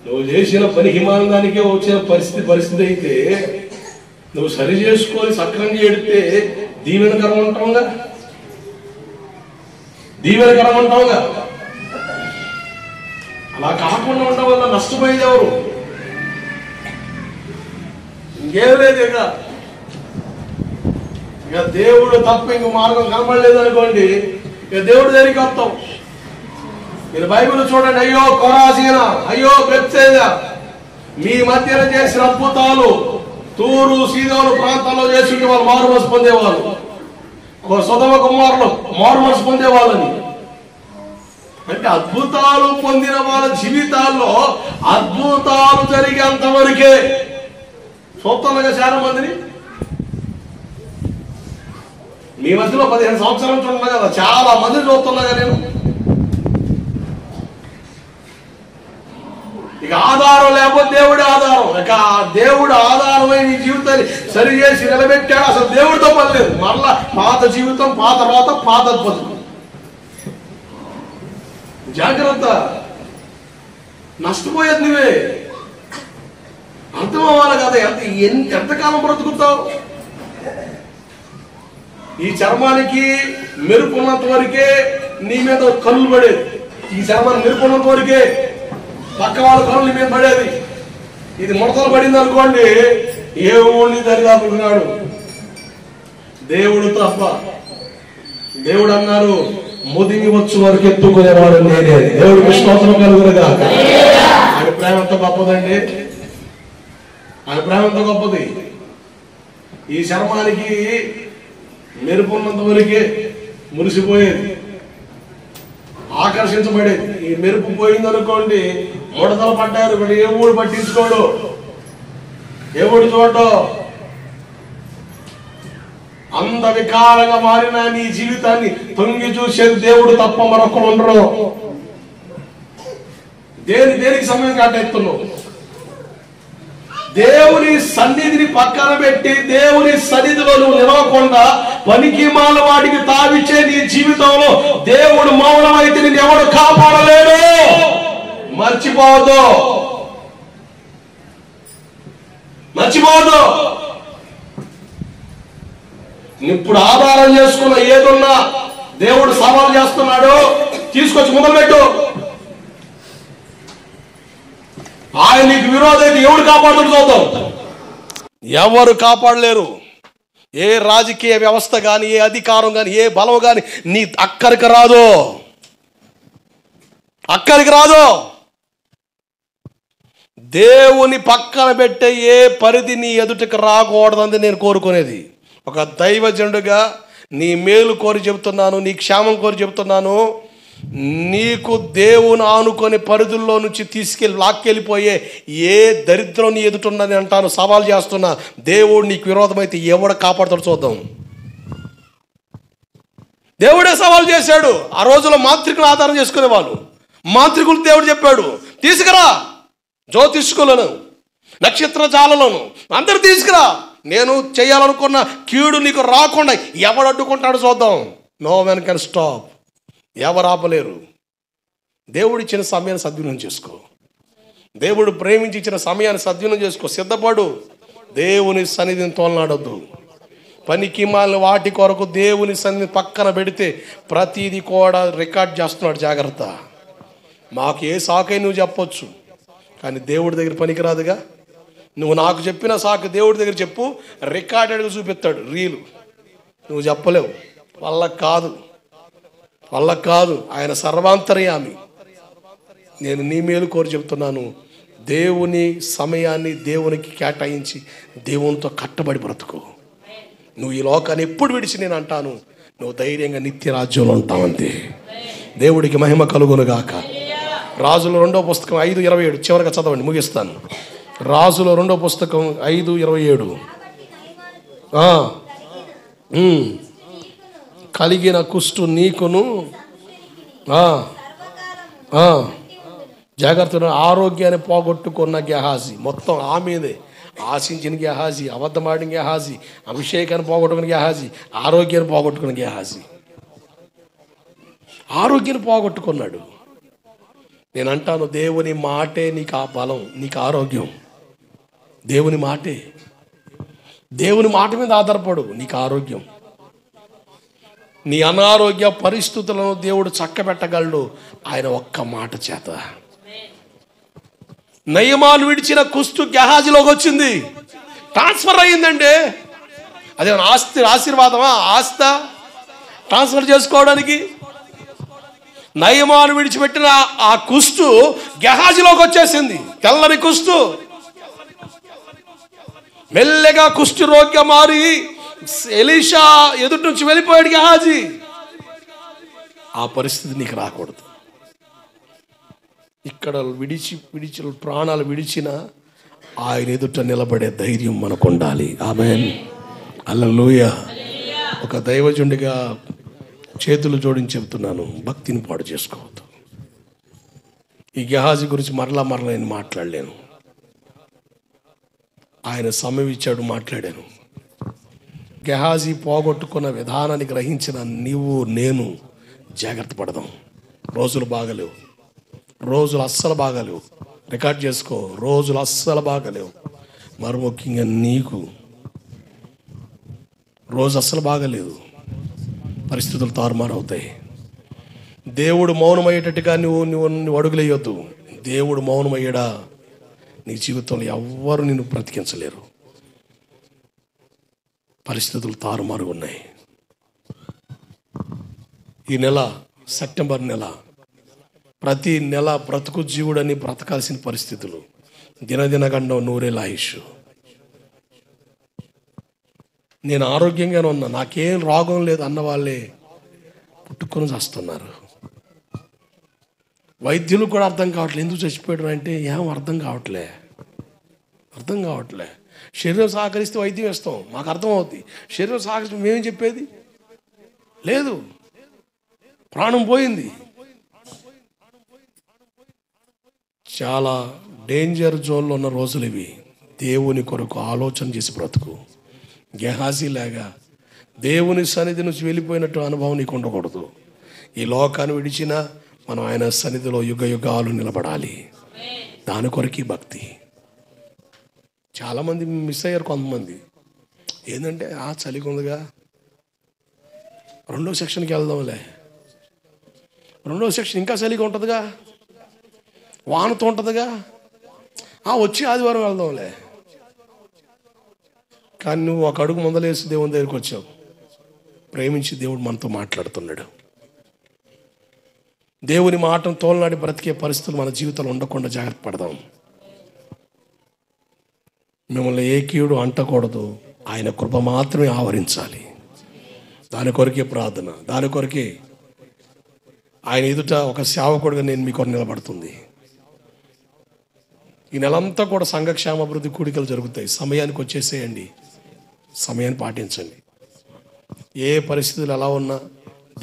నువ్వు చేసిన పని హిమానందానికే వచ్చిన పరిస్థితి అయితే నువ్వు సరి చేసుకొని సక్రంగా ఎడితే దీవెనకరం ఉంటావుగా. అలా కాకుండా ఉండడం వల్ల నష్టపోయేది ఎవరు? ఇంకేం లేదు. ఇక దేవుడు తప్ప ఇంక మార్గం కనపడలేదు అనుకోండి, ఇక దేవుడు దగ్గరికి వస్తాం. మీరు బైబిల్ చూడండి. అయ్యో కొరాజీనా, అయ్యో బెత్సైదా, మీ మధ్యన చేసిన అద్భుతాలు తూరు సీదోను ప్రాంతాల్లో చేసి వాళ్ళు మారుమనసు పొందేవాళ్ళు, సొదొమ కుమారులు మారుమనసు పొందేవాళ్ళని. అంటే అద్భుతాలు పొందిన వాళ్ళ జీవితాల్లో అద్భుతాలు జరిగేంత వరకే చూస్తున్నాగా చాలా మందిని. మీ మధ్యలో 15 సంవత్సరాలు చూస్తున్నా కదా, చాలా మందిని చూస్తున్నాగా నేను. ఇక ఆధారం లేకపోతే దేవుడే ఆధారం. ఇక దేవుడు ఆధారమై నీ జీవితాన్ని సరి చేసి నిలబెట్టాడు. అసలు దేవుడితో పని లేదు. మరలా పాత జీవితం, పాత రోత, పాత బతుకు. జాగ్రత్త, నష్టపోయేది నువ్వే. అర్థం అవ్వాలి కదా. ఎంతకాలం బ్రతుకుతావు? ఈ చర్మానికి మెరుపున్నంత వరకే నీ మీద కళ్ళు పడేది. ఈ చర్మానికి మెరుపున్నంత వరకే పక్క వాళ్ళ కళ్ళు మీద పడేది. ఇది ముడతలు పడింది అనుకోండి, ఏమోని దరిదాపుకున్నాడు దేవుడు తప్ప. దేవుడు అన్నారు, ముదిమి వచ్చు వరకు ఎత్తుకునేవాడు నేనే. దేవుడికి స్తోత్రం కలుగునుగా. ఆయన ప్రేమ ఎంత గొప్పదండి. ఆయన ప్రేమ ఎంత గొప్పది. ఈ చర్మానికి మెరుపున్నంత వరకే మురిసిపోయేది, ఆకర్షించబడేది. ఈ మెరుపు పోయింది అనుకోండి, ముడతలు పడ్డారు, ఇక్కడ ఏ ఊడు పట్టించుకోడు, ఏ ఊడు చూడటం. అంత వికారంగా మారిన నీ జీవితాన్ని తొంగి చూసేది దేవుడు తప్ప మరొకరు ఉండరు. దేనికి సమయం కేటాయిస్తున్నావు? దేవుని సన్నిధిని పక్కన పెట్టి దేవుని సన్నిధిలో నువ్వు నిలవకుండా పనికి మాల వాడికి తావిచ్చే నీ జీవితంలో దేవుడు మౌనమైతే నిన్ను ఎవడు కాపాడలేడు. మర్చిపోవద్దు. ఇప్పుడు ఆధారం చేసుకున్న ఏదున్నా దేవుడు సవాల్ చేస్తున్నాడు, తీసుకొచ్చి మొదలుపెట్టు. ఆయన నీకు విరోధైతే ఎవడు కాపాడుతూ చూద్దాం. ఎవరు కాపాడలేరు. ఏ రాజకీయ వ్యవస్థ కానీ, ఏ అధికారం కానీ, ఏ బలం కానీ నీ అక్కడికి రాదు. దేవుని పక్కన పెట్టే ఏ పరిధి నీ ఎదుటికి రాకూడదని నేను కోరుకునేది. ఒక దైవజనుడిగా నీ మేలు కోరి చెబుతున్నాను, నీ క్షేమం కోరి చెబుతున్నాను. నీకు దేవుని ఆనుకొని పరిధుల్లో నుంచి లాక్కెళ్ళిపోయే ఏ దరిద్రం నీ ఎదుటున్నది అంటాను, సవాల్ చేస్తున్నా. దేవుడు నీకు విరోధమైతే ఎవడ కాపాడుతాడు చూద్దాం. దేవుడే సవాల్ చేశాడు. ఆ రోజుల్లో మాంత్రికులు ఆధారం చేసుకునేవాళ్ళు. మాంత్రికులు దేవుడు చెప్పాడు, తీసుకురా జ్యోతిష్కులను, నక్షత్ర జాలలను అందరు తీసుకురా, నేను చేయాలనుకున్న కీడు నీకు రాకుండా ఎవడు అడ్డుకుంటాడు చూద్దాం. No men can stop. ఎవరు ఆపలేరు. దేవుడు ఇచ్చిన సమయాన్ని సద్వినియోగం చేసుకో. దేవుడు ప్రేమించి ఇచ్చిన సమయాన్ని సద్వినియోగం చేసుకో. సిద్ధపడు. దేవుని సన్నిధిని తోలనాడొద్దు. పనికి మాలిన వాటి కొరకు దేవుని సన్నిధిని పక్కన పెడితే ప్రతిదీ కూడా రికార్డ్ చేస్తున్నాడు. జాగ్రత్త. మాకు ఏ సాకై నువ్వు చెప్పొచ్చు, కానీ దేవుడి దగ్గర పనికిరాదుగా. నువ్వు నాకు చెప్పిన సాకు దేవుడి దగ్గర చెప్పు, రికార్డెడ్గా చూపిస్తాడు రీలు. నువ్వు చెప్పలేవు. వల్ల కాదు. ఆయన సర్వాంతర్యామి. నేను నీ మేలు కోరి చెప్తున్నాను. దేవుని సమయాన్ని దేవునికి కేటాయించి దేవునితో కట్టబడి బ్రతుకు. నువ్వు ఈ లోకాన్ని ఎప్పుడు విడిచి నేను అంటాను, నువ్వు ధైర్యంగా నిత్య రాజ్యంలో ఉంటావంతే. దేవుడికి మహిమ కలుగునుగాక. రాజుల 2వ పుస్తకం 5:27 చివరిగా చదవండి, ముగిస్తాను. రాజుల 2వ పుస్తకం 5:27. కలిగిన కుష్టు నీకును జాగ్రత్త. ఆరోగ్యాన్ని పోగొట్టుకున్న గెహాజీ, మొత్తం ఆమెదే ఆశించిన గెహాజీ, అబద్ధమాడిన గెహాజీ, అభిషేకాన్ని పోగొట్టుకున్న గెహాజీ, ఆరోగ్యాన్ని పోగొట్టుకున్న గెహాజీ. ఆరోగ్యాన్ని పోగొట్టుకున్నాడు. నేను అంటాను, దేవుని మాటే నీకు ఆ బలం, నీకు ఆరోగ్యం. దేవుని మాటే. దేవుని మాట మీద ఆధారపడు, నీకు ఆరోగ్యం. నీ అనారోగ్య పరిస్థితులను దేవుడు చక్కబెట్టగలడు ఆయన ఒక్క మాట చేత. నయమాను విడిచిన కుష్టు గెహాజీలోకి వచ్చింది, ట్రాన్స్ఫర్ అయ్యిందంటే అదే ఆశీర్వాదమా? ఆస్త ట్రాన్స్ఫర్ చేసుకోవడానికి నయమాను విడిచిపెట్టిన ఆ కుష్టు గెహాజీలోకి వచ్చేసింది. తెల్లని కుష్టు మెల్లగా కుష్టి రోగ్యం మారి ఎలీషా ఎదుటి నుంచి వెళ్ళిపోయాడు గెహాజీ. ఆ పరిస్థితి నీకు రాకూడదు. ఇక్కడ విడిచి ప్రాణాలు విడిచిన ఆయన ఎదుట నిలబడే ధైర్యం మనకు ఉండాలి. ఆమేన్. హల్లెలూయా. ఒక దైవజనుడిగా చేతులు జోడించి చెబుతున్నాను, భక్తిని పాడు చేసుకోవద్దు. ఈ గెహాజీ గురించి మరలా నేను మాట్లాడలేను. ఆయన సమయం ఇచ్చాడు, మాట్లాడాను. గెహాజీ పోగొట్టుకున్న విధానాన్ని గ్రహించిన నీవు నేను జాగ్రత్త పడదాం. రోజులు బాగలేవు, రోజులు అస్సలు బాగలేవు. రికార్డ్ చేసుకో, రోజులు అస్సలు బాగలేవు. మరి ముఖ్యంగా నీకు రోజు అస్సలు బాగలేదు. పరిస్థితులు తారుమారవుతాయి. దేవుడు మౌనమయ్యేటట్టుగా నువ్వు అడుగులేయొద్దు. దేవుడు మౌనమయ్యాడా నీ జీవితంలో ఎవ్వరు నిన్ను బ్రతికించలేరు. పరిస్థితులు తారుమారుగా ఉన్నాయి. ఈ నెల సెప్టెంబర్ నెల, ప్రతి నెల బ్రతుకు జీవుడని బ్రతకాల్సిన పరిస్థితులు. దినదినగండం నూరేళ్ళ ఆయుష్. నేను ఆరోగ్యంగానే ఉన్నా, నాకేం రోగం లేదు అన్న వాళ్ళే పుట్టుకొని చేస్తున్నారు. వైద్యులు కూడా అర్థం కావట్లేదు, ఎందుకు చచ్చిపోయాడు అంటే ఏం అర్థం కావట్లే. శరీరం సహకరిస్తే వైద్యం వేస్తాం, మాకు అర్థం అవుతుంది. శరీరం సహకరిస్తే మేమేం చెప్పేది లేదు. ప్రాణం పోయింది. చాలా డేంజర్ జోన్లో ఉన్న రోజులు ఇవి. దేవుని కొరకు ఆలోచన చేసి బ్రతుకు. గెహాజీ లాగా దేవుని సన్నిధి నుంచి వెళ్ళిపోయినట్టు అనుభవం నీకు ఉండకూడదు. ఈ లోకాన్ని విడిచిన మనం ఆయన సన్నిధిలో యుగాలు నిలబడాలి. దాని కొరకి భక్తి. చాలామంది మిస్ అయ్యారు. కొంతమంది ఏంటంటే చలిగా ఉందిగా, 2వ సెక్షన్కి వెళ్దాంలే. 2వ సెక్షన్ ఇంకా చలిగా ఉంటుందిగా, వానతో ఉంటుందిగా, వచ్చి ఆదివారం వెళ్దాంలే. కానీ నువ్వు ఒక అడుగు ముందలేసి దేవుని దగ్గరికి వచ్చావు. ప్రేమించి దేవుడు మనతో మాట్లాడుతున్నాడు. దేవుని మాటను తోలనాడి బ్రతికే పరిస్థితులు మన జీవితంలో ఉండకుండా జాగ్రత్త పడదాం. మిమ్మల్ని ఏ కీడు అంటకూడదు. ఆయన కృప మాత్రమే ఆవరించాలి. దాని కొరకే ప్రార్థన, దాని కొరకే ఆయన ఎదుట ఒక సేవకుడిగా నేను మీకు నిలబడుతుంది. ఈ నెలంతా కూడా సంఘక్షేమ అభివృద్ధి కూడికలు జరుగుతాయి. సమయానికి వచ్చేసేయండి, సమయాన్ని పాటించండి. ఏ పరిస్థితులు ఎలా ఉన్నా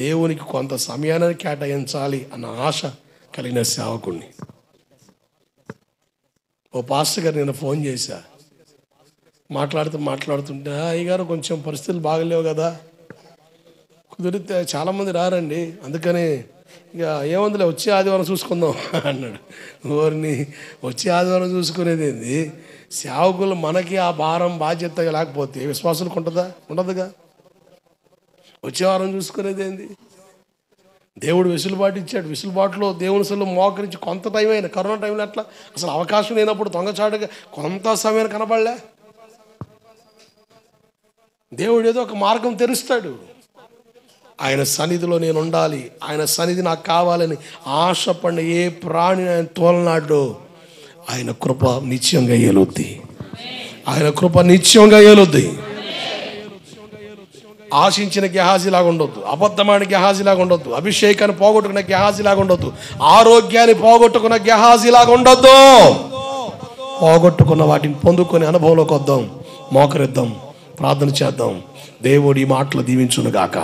దేవునికి కొంత సమయాన్ని కేటాయించాలి అన్న ఆశ కలిగిన సేవకుడిని. ఓ పాస్టర్ గారు నేను ఫోన్ చేశా, మాట్లాడుతుంటే అయ్యగారు కొంచెం పరిస్థితులు బాగలేవు కదా, కుదిరితే చాలామంది రారండి, అందుకని ఇక ఏముందిలే వచ్చే ఆదివారం చూసుకుందాం అన్నాడు. ఎవరిని వచ్చే ఆదివారం చూసుకునేది ఏంది? సేవకులు మనకి ఆ భారం బాధ్యత లేకపోతే విశ్వాసులకు ఉండదుగా. వచ్చే వారం చూసుకునేది ఏంది? దేవుడు వెసులుబాటు ఇచ్చాడు. వెసులుబాటులో దేవుని అసలు మోకరించి కొంత టైం అయినా, కరోనా టైంలో అట్లా అసలు అవకాశం లేనప్పుడు దొంగచాటుగా కొంత సమయం కనబడలే. దేవుడు ఏదో ఒక మార్గం తెరుస్తాడు. ఆయన సన్నిధిలో నేను ఉండాలి, ఆయన సన్నిధి నాకు కావాలని ఆశపడిన ఏ ప్రాణి ఆయన తోలనాడో ఆయన కృప నిత్యంగా ఏలుద్ది. ఆయన కృప నిత్యంగా ఏలుద్ది. ఆశించిన గెహాజీలాగా ఉండొద్దు, అబద్ధమైన గెహాజీలాగా ఉండొద్దు, అభిషేకాన్ని పోగొట్టుకున్న గెహాజీలాగా ఉండొద్దు, ఆరోగ్యాన్ని పోగొట్టుకున్న గెహాజీలాగా ఉండొద్దు. పోగొట్టుకున్న వాటిని పొందుకొని అనుభవంలోకి వద్దాం, మోకరిద్దాం, ప్రార్థన చేద్దాం. దేవుడి మాటలు దీవించును గాక.